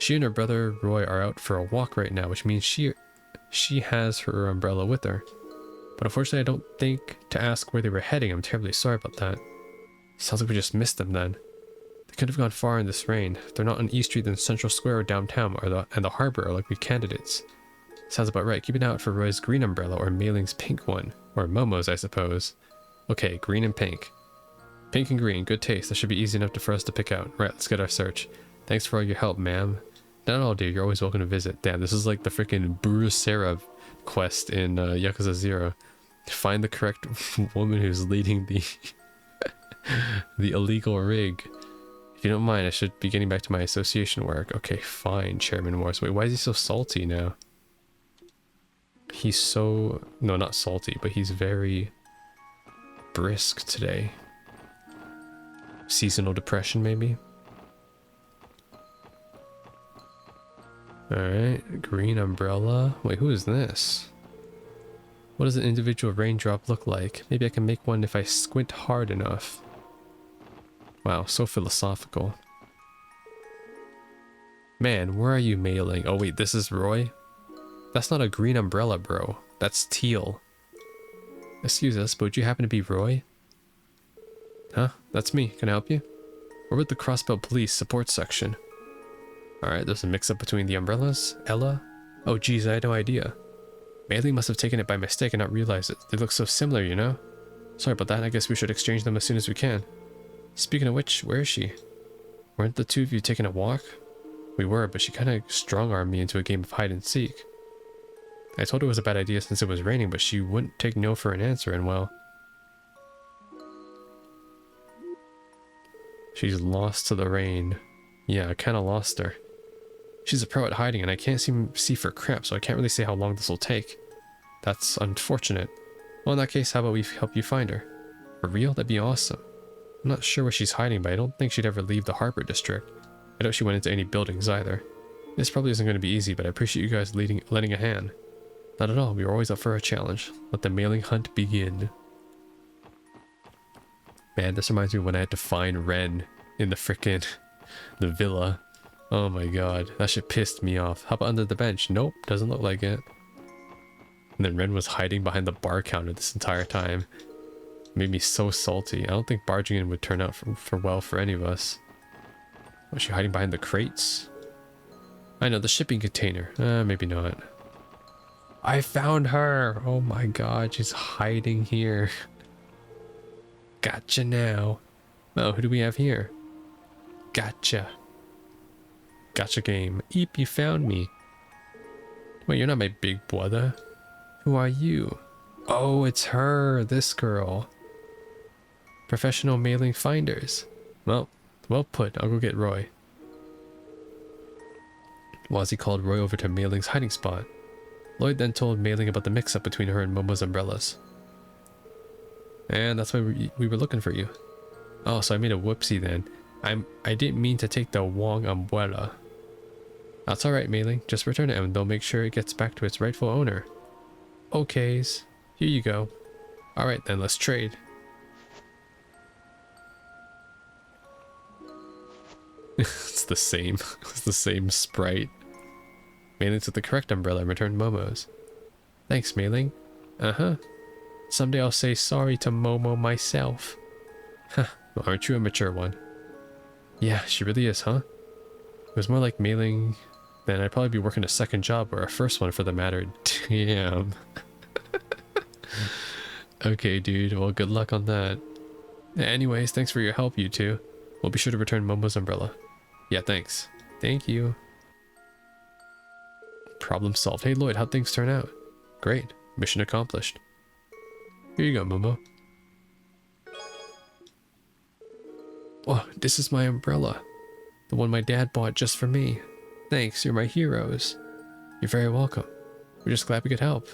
S1: She and her brother Roy are out for a walk right now, which means she has her umbrella with her. But unfortunately, I don't think to ask where they were heading. I'm terribly sorry about that. Sounds like we just missed them then. They couldn't have gone far in this rain. If they're not on East Street, then Central Square or downtown and the harbor are likely candidates. Sounds about right. Keep an eye out for Roy's green umbrella or Mailing's pink one. Or Momo's, I suppose. Okay, green and pink. Pink and green, good taste. That should be easy enough for us to pick out. Right, let's get our search. Thanks for all your help, ma'am. Not at all, dear. You're always welcome to visit. Damn, this is like the freaking Burusera quest in Yakuza 0. Find the correct woman who's leading the the illegal rig. If you don't mind, I should be getting back to my association work. Okay, fine, Chairman Morris. Wait, why is he so salty now? He's so... No, not salty, but he's very brisk today. Seasonal depression, maybe? Alright, green umbrella. Wait, who is this? What does an individual raindrop look like? Maybe I can make one if I squint hard enough. Wow, so philosophical. Man, where are you, Mailing? Oh wait, this is Roy? That's not a green umbrella, bro. That's teal. Excuse us, but would you happen to be Roy? Huh? That's me. Can I help you? We're with the Crossbelt Police Support Section. Alright, there's a mix-up between the umbrellas. Ella? Oh geez, I had no idea. Mailing must have taken it by mistake and not realized it. They look so similar, you know? Sorry about that. I guess we should exchange them as soon as we can. Speaking of which, where is she? Weren't the two of you taking a walk? We were, but she kind of strong-armed me into a game of hide-and-seek. I told her it was a bad idea since it was raining, but she wouldn't take no for an answer, and well... She's lost to the rain. Yeah, I kind of lost her. She's a pro at hiding, and I can't see for crap, so I can't really say how long this will take. That's unfortunate. Well, in that case, how about we help you find her? For real? That'd be awesome. I'm not sure where she's hiding, but I don't think she'd ever leave the Harbor District. I doubt she went into any buildings either. This probably isn't going to be easy, but I appreciate you guys lending a hand. Not at all, we were always up for a challenge. Let the mailing hunt begin. Man, this reminds me when I had to find Ren in the villa. Oh my god, that shit pissed me off. How about under the bench? Nope, doesn't look like it. And then Ren was hiding behind the bar counter this entire time. Made me so salty. I don't think barging in would turn out well for any of us. Was she hiding behind the crates? I know, the shipping container. Maybe not. I found her! Oh my god, she's hiding here. Gotcha now. Oh, who do we have here? Gotcha. Gotcha game. Eep, you found me. Wait, you're not my big brother. Who are you? Oh, it's her, this girl. Professional mailing finders. Well put. I'll go get Roy. Wazzy called Roy over to Mailing's hiding spot. Lloyd then told Mailing about the mix-up between her and Momo's umbrellas. And that's why we were looking for you. Oh, so I made a whoopsie then. I didn't mean to take the wrong umbrella. That's alright, Mailing. Just return it and they'll make sure it gets back to its rightful owner. Okays. Here you go. Alright then, let's trade. It's the same. It's the same sprite. Mailing took the correct umbrella and returned Momo's. Thanks, Mailing. Uh-huh. Someday I'll say sorry to Momo myself. Huh. Well, aren't you a mature one? Yeah, she really is, huh? It was more like Mailing, then I'd probably be working a second job or a first one for the matter. Damn. Okay, dude. Well, good luck on that. Anyways, thanks for your help, you two. We'll be sure to return Momo's umbrella. Yeah, thanks. Thank you. Problem solved. Hey, Lloyd, how'd things turn out? Great. Mission accomplished. Here you go, Momo. Oh, this is my umbrella. The one my dad bought just for me. Thanks, you're my heroes. You're very welcome. We're just glad we could help.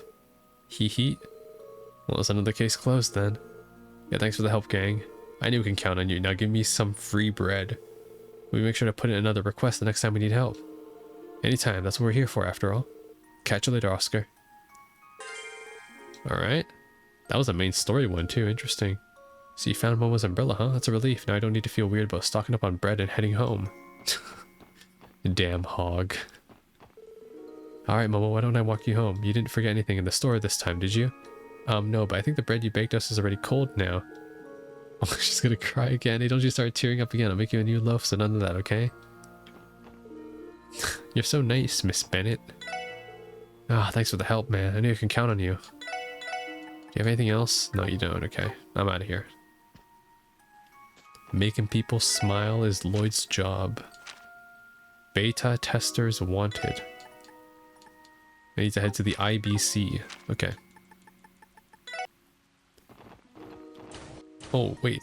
S1: Hee hee. Well, is another case closed then? Yeah, thanks for the help, gang. I knew we can count on you. Now give me some free bread. We make sure to put in another request the next time we need help. Anytime, that's what we're here for after all. Catch you later, Oscar. Alright. That was a main story one too, interesting. So you found Momo's umbrella, huh? That's a relief. Now I don't need to feel weird about stocking up on bread and heading home. Damn hog. Alright Momo, why don't I walk you home? You didn't forget anything in the store this time, did you? No, but I think the bread you baked us is already cold now. Oh, she's gonna cry again. Hey, don't you start tearing up again. I'll make you a new loaf, so none of that, okay? You're so nice, Miss Bennett. Ah, thanks for the help, man. I knew I can count on you. Do you have anything else? No, you don't. Okay, I'm out of here. Making people smile is Lloyd's job. Beta testers wanted. I need to head to the IBC. Okay. Oh, wait.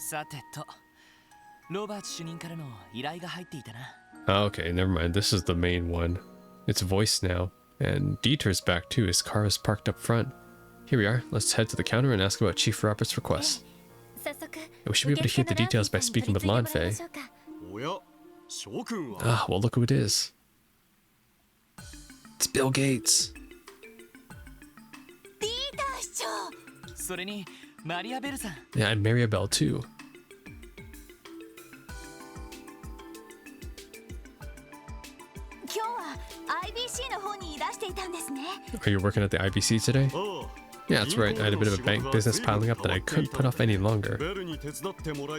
S1: Oh, okay, never mind. This is the main one. It's voice now. And Dieter's back too. His car is parked up front. Here we are. Let's head to the counter and ask about Chief Robert's request. We should be able to hear the details by speaking with Lanfei. Ah, well, look who it is. It's Bill Gates. Yeah, and Maribel too. Are you working at the IBC today? Yeah, that's right. I had a bit of a bank business piling up that I couldn't put off any longer.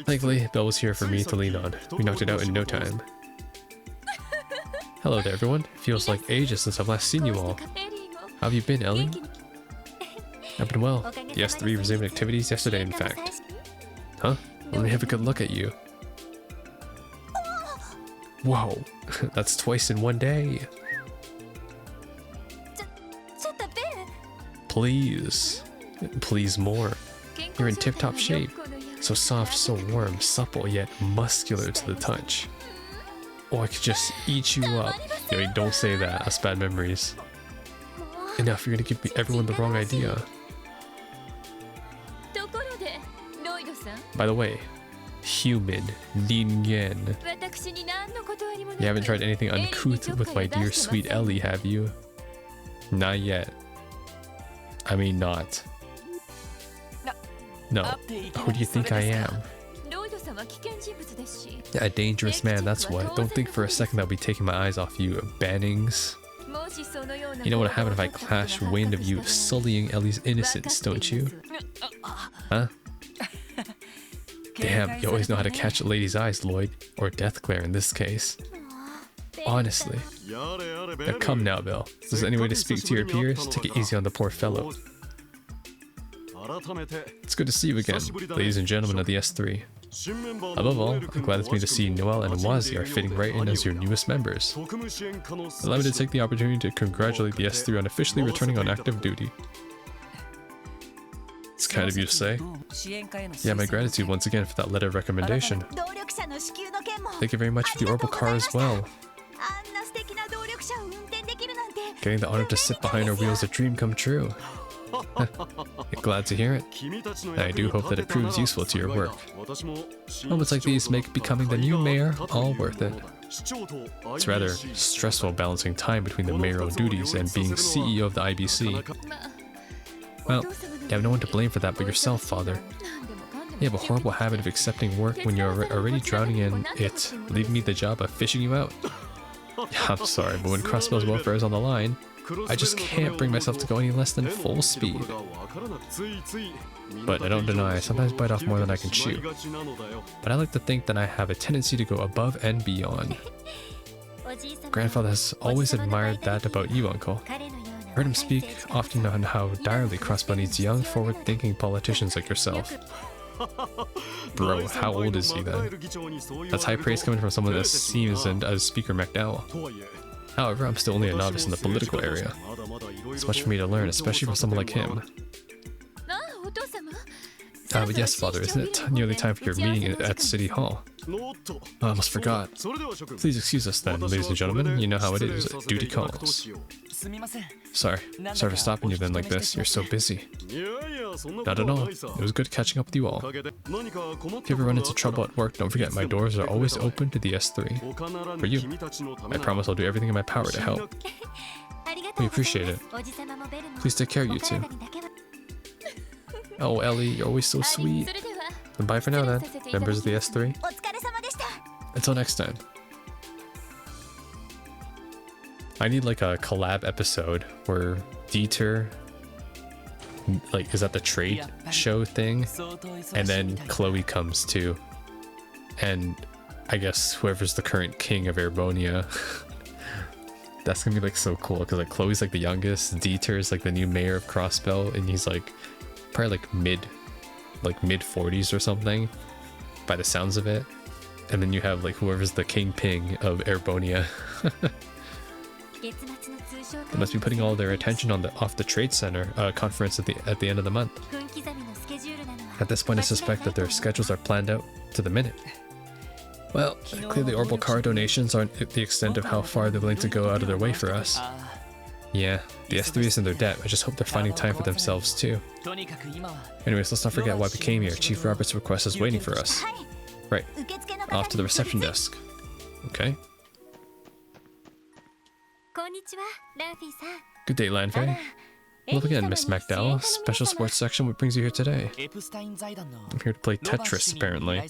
S1: Thankfully, Bill was here for me to lean on. We knocked it out in no time. Hello there, everyone. Feels like ages since I've last seen you all. How have you been, Ellie? I've been well. The S3 resumed activities yesterday, in fact. Huh? Let me have a good look at you. Whoa, that's twice in one day. Please. Please more. You're in tip-top shape. So soft, so warm, supple, yet muscular to the touch. Oh, I could just eat you up. Yo, don't say that. That's bad memories. Enough, you're gonna give everyone the wrong idea. By the way, human, ningen. You haven't tried anything uncouth with my dear sweet Ellie, have you? Not yet. I mean not. No. Who do you think I am? A dangerous man, that's what. Don't think for a second that I'll be taking my eyes off you, Bannings. You know what happened if I clash wind of you sullying Ellie's innocence, don't you? Huh? Damn, you always know how to catch a lady's eyes, Lloyd. Or death glare in this case. Honestly. Now come now, Bill. Is there any way to speak to your peers? Take it easy on the poor fellow. It's good to see you again, ladies and gentlemen of the S3. Above all, I'm glad it's me to see Noel and Wazi are fitting right in as your newest members. Allow me to take the opportunity to congratulate the S3 on officially returning on active duty. It's kind of you to say. Yeah, my gratitude once again for that letter of recommendation. Thank you very much for the Orbital car as well. Getting the honor to sit behind our wheels is a dream come true. Glad to hear it. And I do hope that it proves useful to your work. Moments like these make becoming the new mayor all worth it. It's rather stressful balancing time between the mayoral duties and being CEO of the IBC. Well, you have no one to blame for that but yourself, Father. You have a horrible habit of accepting work when you're already drowning in it, leaving me the job of fishing you out. I'm sorry, but when Crossbell's welfare is on the line, I just can't bring myself to go any less than full speed. But I don't deny I sometimes bite off more than I can chew. But I like to think that I have a tendency to go above and beyond. Grandfather has always admired that about you, Uncle. I heard him speak often on how direly Crossbell needs young, forward-thinking politicians like yourself. Bro, how old is he then? That's high praise coming from someone as seasoned as Speaker McDowell. However, I'm still only a novice in the political area. It's much for me to learn, especially from someone like him. But yes, Father, isn't it nearly time for your meeting at City Hall? Oh, I almost forgot. Please excuse us then, ladies and gentlemen. You know how it is. Duty calls. Sorry for stopping you then like this. You're so busy. Not at all. It was good catching up with you all. If you ever run into trouble at work, don't forget my doors are always open to the S3. For you. I promise I'll do everything in my power to help. We appreciate it. Please take care, you two. Oh, Ellie, you're always so sweet. And bye for now then, members of the S3. Until next time. I need like a collab episode where Dieter like is at the trade show thing, and then Chloe comes too. And I guess whoever's the current king of Erebonia. That's gonna be like so cool because like Chloe's like the youngest, Dieter's like the new mayor of Crossbell, and he's like probably like mid 40s or something by the sounds of it. And then you have like whoever's the kingpin of Erebonia. They must be putting all their attention on off the trade center conference at the end of the month. At this point I suspect that their schedules are planned out to the minute. Well, clearly Orbital car donations aren't the extent of how far they're willing to go out of their way for us. Yeah, the S3 is in their debt. I just hope they're finding time for themselves too. Anyways, let's not forget why we came here. Chief Robert's request is waiting for us. Right, off to the reception desk. Okay. Good day, Lanfei. Hello again, Miss McDowell. Special sports section, what brings you here today? I'm here to play Tetris, apparently.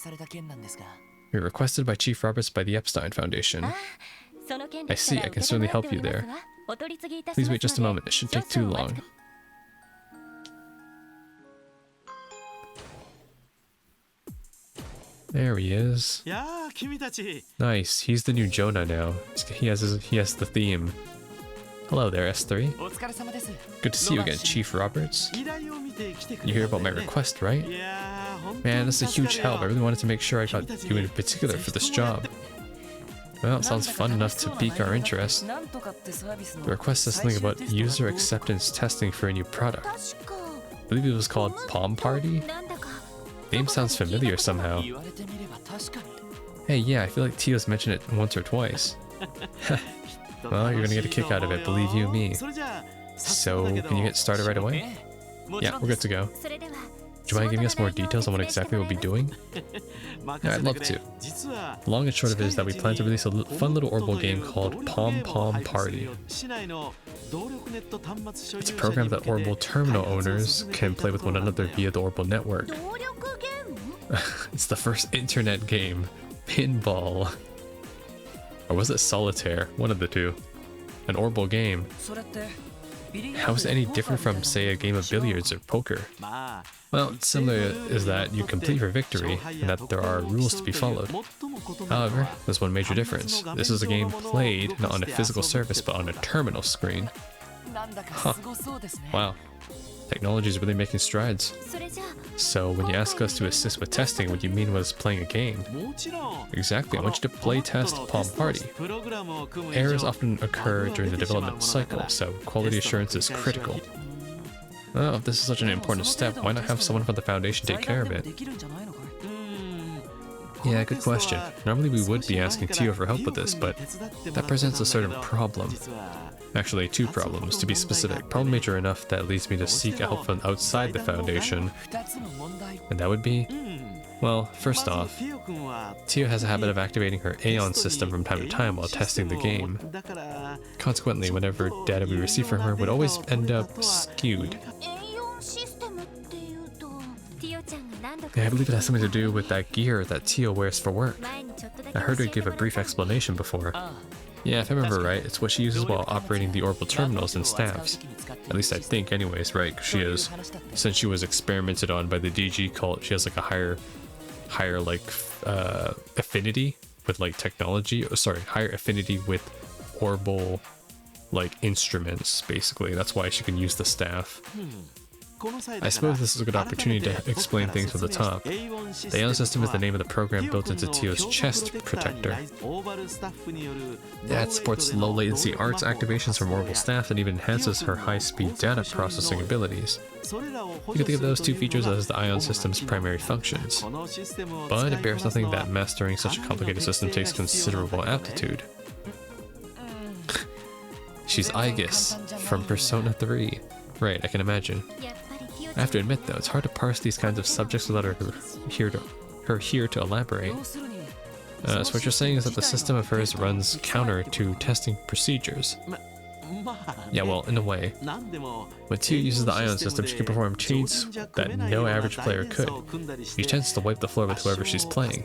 S1: You're requested by Chief Roberts by the Epstein Foundation. I see, I can certainly help you there. Please wait just a moment, it shouldn't take too long. There he is. Nice, he's the new Jonah now. He has the theme. Hello there, S3. Good to see you again, Chief Roberts. You hear about my request, right? Man, this is a huge help. I really wanted to make sure I got you in particular for this job. Well, it sounds fun enough to pique our interest. The request is something about user acceptance testing for a new product. I believe it was called Palm Party? Name sounds familiar somehow. Hey, yeah, I feel like Tio's mentioned it once or twice. Well, you're gonna get a kick out of it, believe you me. So, can you get started right away? Yeah, we're good to go. Do you mind giving us more details on what exactly we'll be doing? Yeah, I'd love to. The long and short of it is that we plan to release a fun little Orbital game called Palm Party. It's a program that Orbital terminal owners can play with one another via the Orbital network. It's the first internet game. Pinball. Or was it Solitaire? One of the two. An Orbital game. How is it any different from, say, a game of billiards or poker? Well, it's similar is that you complete for victory, and that there are rules to be followed. However, there's one major difference. This is a game played not on a physical surface, but on a terminal screen. Huh. Wow. Technology is really making strides. So, when you ask us to assist with testing, what you mean was playing a game. Exactly, I want you to play test Palm Party. Errors often occur during the development cycle, so quality assurance is critical. Well, if this is such an important step, why not have someone from the Foundation take care of it? Yeah, good question. Normally we would be asking Tio for help with this, but that presents a certain problem. Actually, two problems, to be specific. Problem major enough that leads me to seek help from outside the Foundation. And that would be... Well, first off, Tio has a habit of activating her Aeon system from time to time while testing the game. Consequently, whatever data we receive from her would always end up skewed. Yeah, I believe it has something to do with that gear that Tio wears for work. I heard her give a brief explanation before. Yeah, if I remember right, it's what she uses while operating the orbital terminals and staffs. At least I think anyways, right? 'Cause she is, since she was experimented on by the DG cult, she has like a higher like affinity with like technology. Oh, sorry, higher affinity with orbital like instruments, basically. That's why she can use the staff. I suppose this is a good opportunity to explain things from the top. The Aeon system is the name of the program built into Tio's chest protector. Yeah, it supports low latency arts activations from orbital staff and even enhances her high-speed data processing abilities. You can think of those two features as the Ion system's primary functions. But it bears nothing that mastering such a complicated system takes considerable aptitude. She's Aegis from Persona 3. Right, I can imagine. I have to admit though, it's hard to parse these kinds of subjects without her here to elaborate. So what you're saying is that the system of hers runs counter to testing procedures. Yeah, well, in a way. When Tio uses the ion system, she can perform cheats that no average player could. She tends to wipe the floor with whoever she's playing.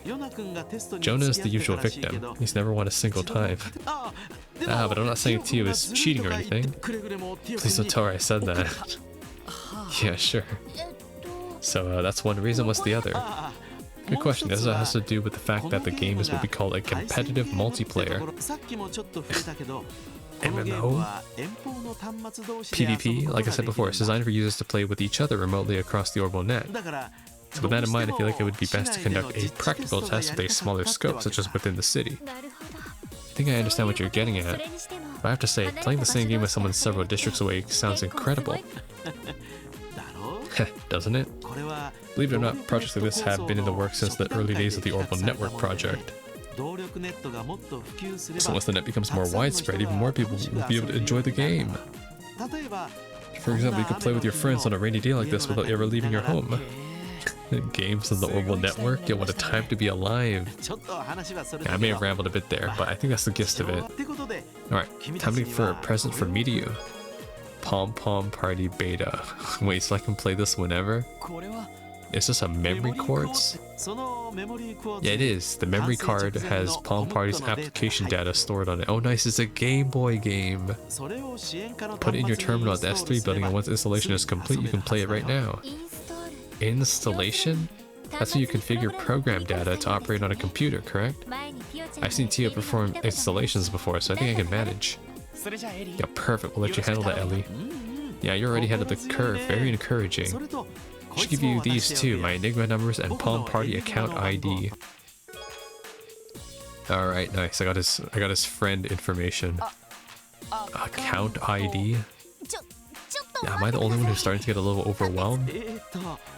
S1: Jonah is the usual victim. He's never won a single time. But I'm not saying Tio is cheating or anything. Please don't tell her I said that. Yeah, sure. So that's one reason. What's the other? Good question. This has to do with the fact that the game is what we call a competitive multiplayer. MMO? PvP, like I said before, is designed for users to play with each other remotely across the orbital net. So with that in mind, I feel like it would be best to conduct a practical test with a smaller scope, such as within the city. I think I understand what you're getting at, but I have to say, playing the same game with someone several districts away sounds incredible. Doesn't it? Believe it or not, projects like this have been in the works since the early days of the Orbital Network project. So once the net becomes more widespread, even more people will be able to enjoy the game. For example, you can play with your friends on a rainy day like this without ever leaving your home. Games on the Orbital Network? Yeah, what a time to be alive. Yeah, I may have rambled a bit there, but I think that's the gist of it. Alright, time for a present for me to you. Pom Pom Party Beta. Wait, so I can play this whenever? Is this a memory quartz? Yeah, it is. The memory card has Palm Party's application data stored on it. Oh nice, it's a Game Boy game. Put it in your terminal at the S3 building, and once installation is complete, you can play it right now. Installation? That's when you configure program data to operate on a computer, correct? I've seen Tia perform installations before, so I think I can manage. Yeah, perfect. We'll let you handle that, Ellie. Yeah, you're already ahead of the curve. Very encouraging. I should give you these too, my Enigma numbers and Palm Party account ID. Alright, nice. I got his friend information. Account ID? Yeah, am I the only one who's starting to get a little overwhelmed?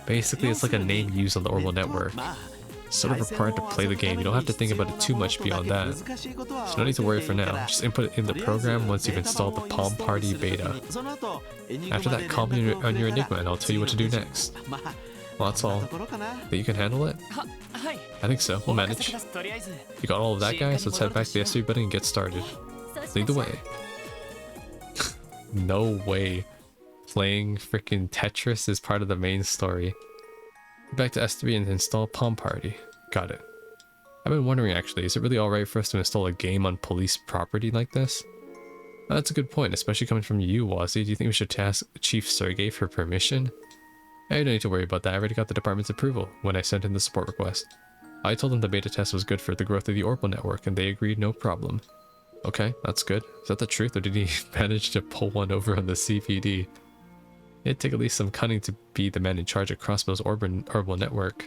S1: Basically, it's like a name used on the Orbital Network. Sort of required to play the game. You don't have to think about it too much beyond that. So no need to worry for now. Just input it in the program once you've installed the Palm Party beta. After that, call me on your Enigma and I'll tell you what to do next. Well, that's all. But you can handle it? I think so. We'll manage. You got all of that, guys? Let's head back to the S3 button and get started. Lead the way. No way. Playing freaking Tetris is part of the main story. Back to S3 and install Palm Party. Got it. I've been wondering actually, is it really alright for us to install a game on police property like this? Oh, that's a good point, especially coming from you, Wazzy. Do you think we should ask Chief Sergey for permission? Hey, you don't need to worry about that. I already got the department's approval when I sent in the support request. I told them the beta test was good for the growth of the Orbital Network and they agreed no problem. Okay, that's good. Is that the truth, or did he manage to pull one over on the CPD? It'd take at least some cunning to be the man in charge of Crossbow's Orbital Network.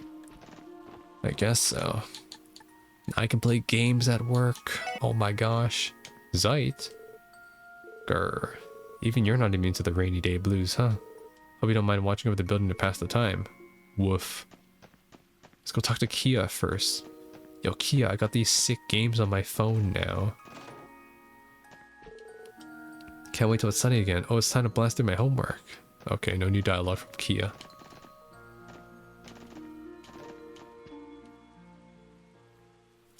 S1: I guess so. I can play games at work. Oh my gosh. Zeit? Grr. Even you're not immune to the rainy day blues, huh? Hope you don't mind watching over the building to pass the time. Woof. Let's go talk to Kia first. Yo, Kia, I got these sick games on my phone now. Can't wait till it's sunny again. Oh, it's time to blast through my homework. Okay, no new dialogue from Kia.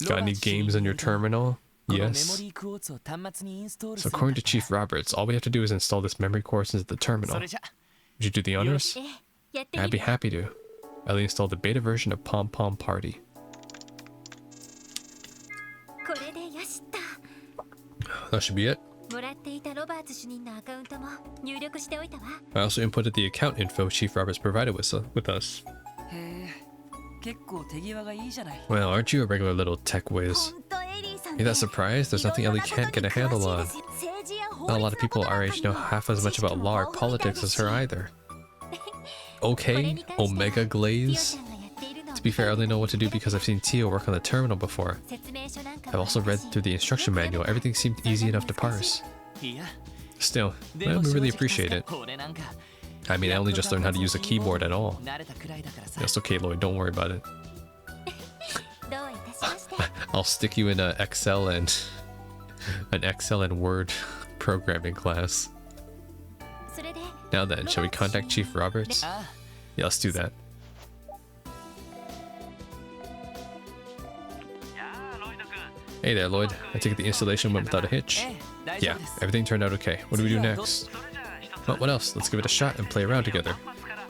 S1: Got any games on your terminal? Yes. So according to Chief Roberts, all we have to do is install this memory course into the terminal. Would you do the honors? I'd be happy to. Ellie installed the beta version of Pom Pom Party. That should be it. I also inputted the account info Chief Roberts provided with us. Well, aren't you a regular little tech whiz? Are you that surprised? There's nothing Ellie can't get a handle on. Not a lot of people our age know half as much about law or politics as her either. Okay, Omega Glaze. To be fair, I only know what to do because I've seen Tio work on the terminal before. I've also read through the instruction manual. Everything seemed easy enough to parse. Still, well, we really appreciate it. I mean, I only just learned how to use a keyboard at all. It's okay, Lloyd, don't worry about it. I'll stick you in an Excel and Word programming class. Now then, shall we contact Chief Roberts? Yeah, let's do that. Hey there, Lloyd. I take it the installation went without a hitch. Yeah, everything turned out okay. What do we do next? Well, what else? Let's give it a shot and play around together.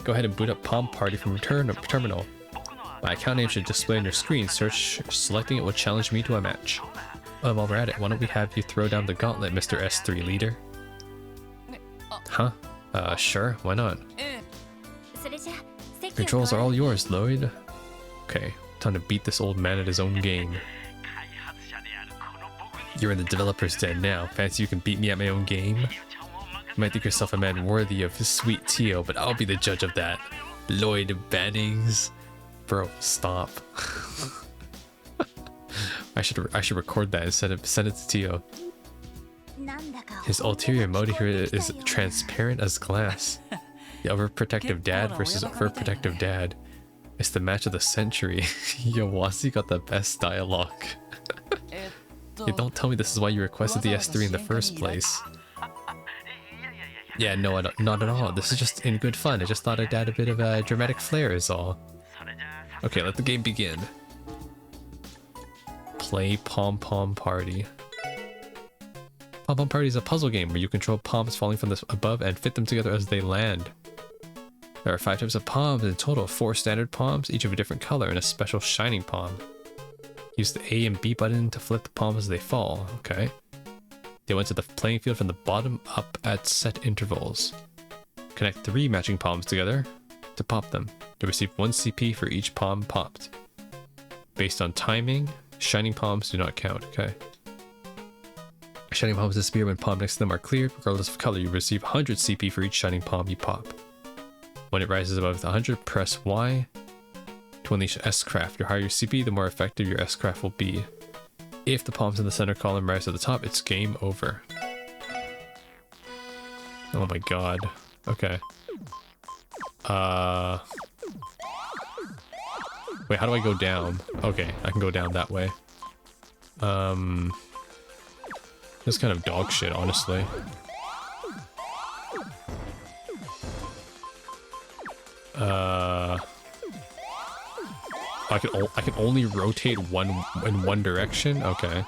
S1: Go ahead and boot up Palm Party from your terminal. My account name should display on your screen. Selecting it will challenge me to a match. While we're at it, why don't we have you throw down the gauntlet, Mr. S3 leader? Huh? Sure, why not? Controls are all yours, Lloyd. Okay, time to beat this old man at his own game. You're in the developer's den now. Fancy you can beat me at my own game? You might think yourself a man worthy of his sweet Tio, but I'll be the judge of that. Lloyd Bannings. Bro, stop. I should record that and send it to Tio. His ulterior motive here is transparent as glass. The overprotective dad versus overprotective dad. It's the match of the century. Yo, Wasi got the best dialogue. Hey, don't tell me this is why you requested the S3 in the first place. Yeah, no, not at all. This is just in good fun. I just thought I'd add a bit of a dramatic flair is all. Okay, let the game begin. Play Pom Pom Party. Pom Pom Party is a puzzle game where you control palms falling from above and fit them together as they land. There are 5 types of palms in total, 4 standard palms, each of a different color, and a special shining palm. Use the A and B button to flip the palms as they fall. Okay. They went to the playing field from the bottom up at set intervals. Connect 3 matching palms together to pop them. You'll receive 1 CP for each palm popped. Based on timing, shining palms do not count. Okay. Shining palms disappear when palms next to them are cleared. Regardless of color, you receive 100 CP for each shining palm you pop. When it rises above 100, press Y to unleash S-Craft. The higher your CP, the more effective your S-Craft will be. If the palms in the center column rise to the top, it's game over. Oh my god. Okay. Wait, how do I go down? Okay, I can go down that way. This is kind of dog shit, honestly. I can only rotate in one direction? Okay.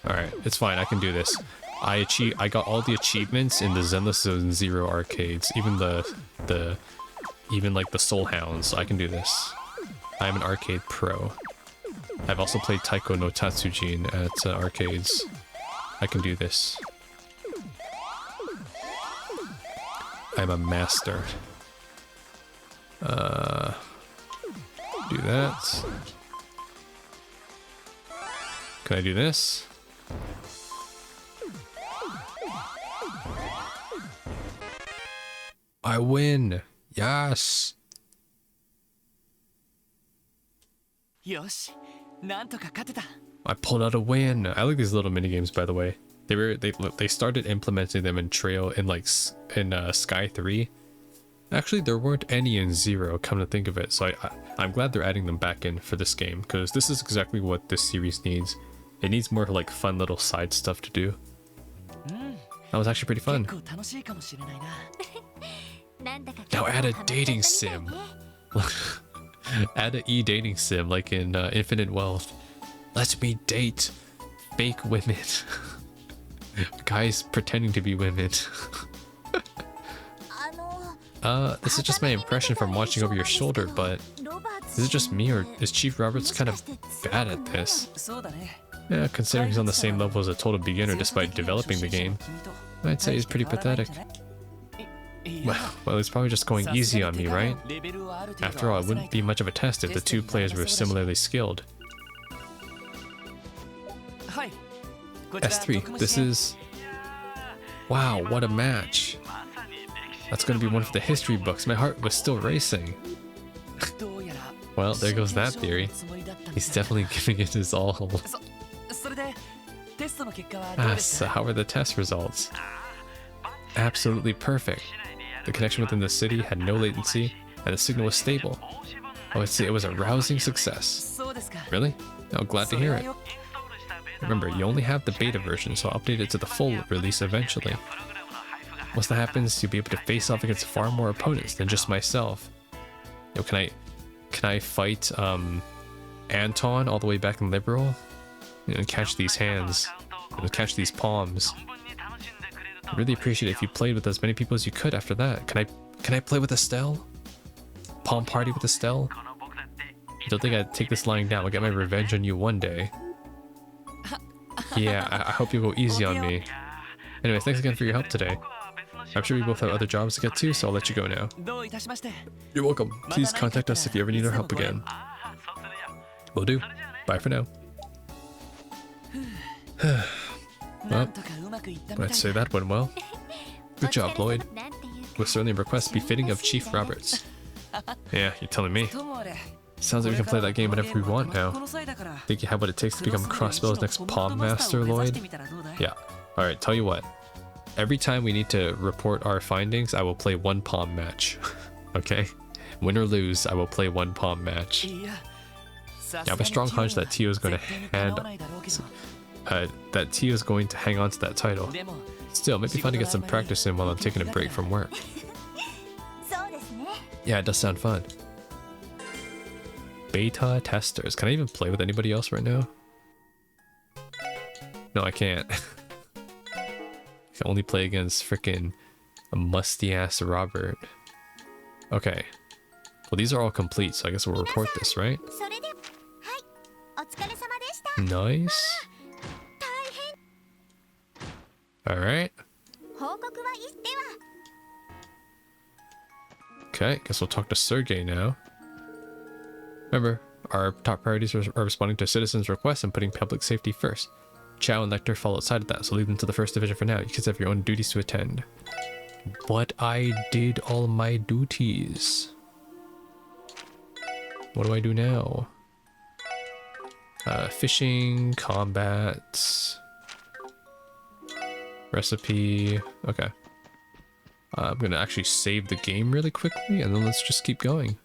S1: Alright, it's fine, I can do this. I got all the achievements in the Zenless Zone Zero arcades, even even like the Soul Hounds. I can do this. I'm an arcade pro. I've also played Taiko no Tatsujin at arcades. I can do this. I'm a master. Do that. Can I do this? I win! Yes! I pulled out a win! I like these little minigames, by the way. They started implementing them in Sky 3. Actually, there weren't any in Zero, come to think of it, so I'm glad they're adding them back in for this game, because this is exactly what this series needs. It needs more like fun little side stuff to do. That was actually pretty fun. Now add a dating sim. Add a e-dating sim like in Infinite Wealth. Let me date fake women. Guys pretending to be women. This is just my impression from watching over your shoulder, but is it just me or is Chief Roberts kind of bad at this? Yeah, considering he's on the same level as a total beginner despite developing the game, I'd say he's pretty pathetic. Well, he's probably just going easy on me, right? After all, it wouldn't be much of a test if the two players were similarly skilled. S3, this is... Wow, what a match. That's gonna be one of the history books. My heart was still racing. Well, there goes that theory. He's definitely giving it his all. So how are the test results? Absolutely perfect. The connection within the city had no latency, and the signal was stable. I would say it was a rousing success. Really? Oh, glad to hear it. Remember, you only have the beta version, so I'll update it to the full release eventually. Once that happens, you'll be able to face off against far more opponents than just myself. Yo, can I fight Anton all the way back in Liberal? And catch these hands. to catch these palms. I'd really appreciate it if you played with as many people as you could after that. Can I play with Estelle? Palm party with Estelle? I don't think I'd take this lying down. I'll get my revenge on you one day. Yeah, I hope you'll go easy on me. Anyway, thanks again for your help today. I'm sure we both have other jobs to get to, so I'll let you go now. You're welcome. Please contact us if you ever need our help again. Will do. Bye for now. Well, I'd say that went well. Good job, Lloyd. With certainly a request befitting of Chief Roberts. Yeah, you're telling me. Sounds like we can play that game whenever we want now. Think you have what it takes to become Crossbell's next Palm Master, Lloyd? Yeah. Alright, tell you what. Every time we need to report our findings, I will play one Palm match. Okay? Win or lose, I will play one Palm match. I have a strong hunch that Tio is going to hang on to that title. Still, maybe fun to get some practice in while I'm taking a break from work. Yeah, it does sound fun. Beta testers. Can I even play with anybody else right now? No, I can't. I can only play against frickin' a musty ass Robert. Okay. Well, these are all complete, so I guess we'll report this, right? Nice. Alright. Okay, guess we'll talk to Sergey now. Remember, our top priorities are responding to citizens' requests and putting public safety first. Chow and Lecter fall outside of that, so leave them to the first division for now. You kids have your own duties to attend. But I did all my duties. What do I do now? Fishing, combat, recipe. Okay. I'm gonna actually save the game really quickly, and then let's just keep going.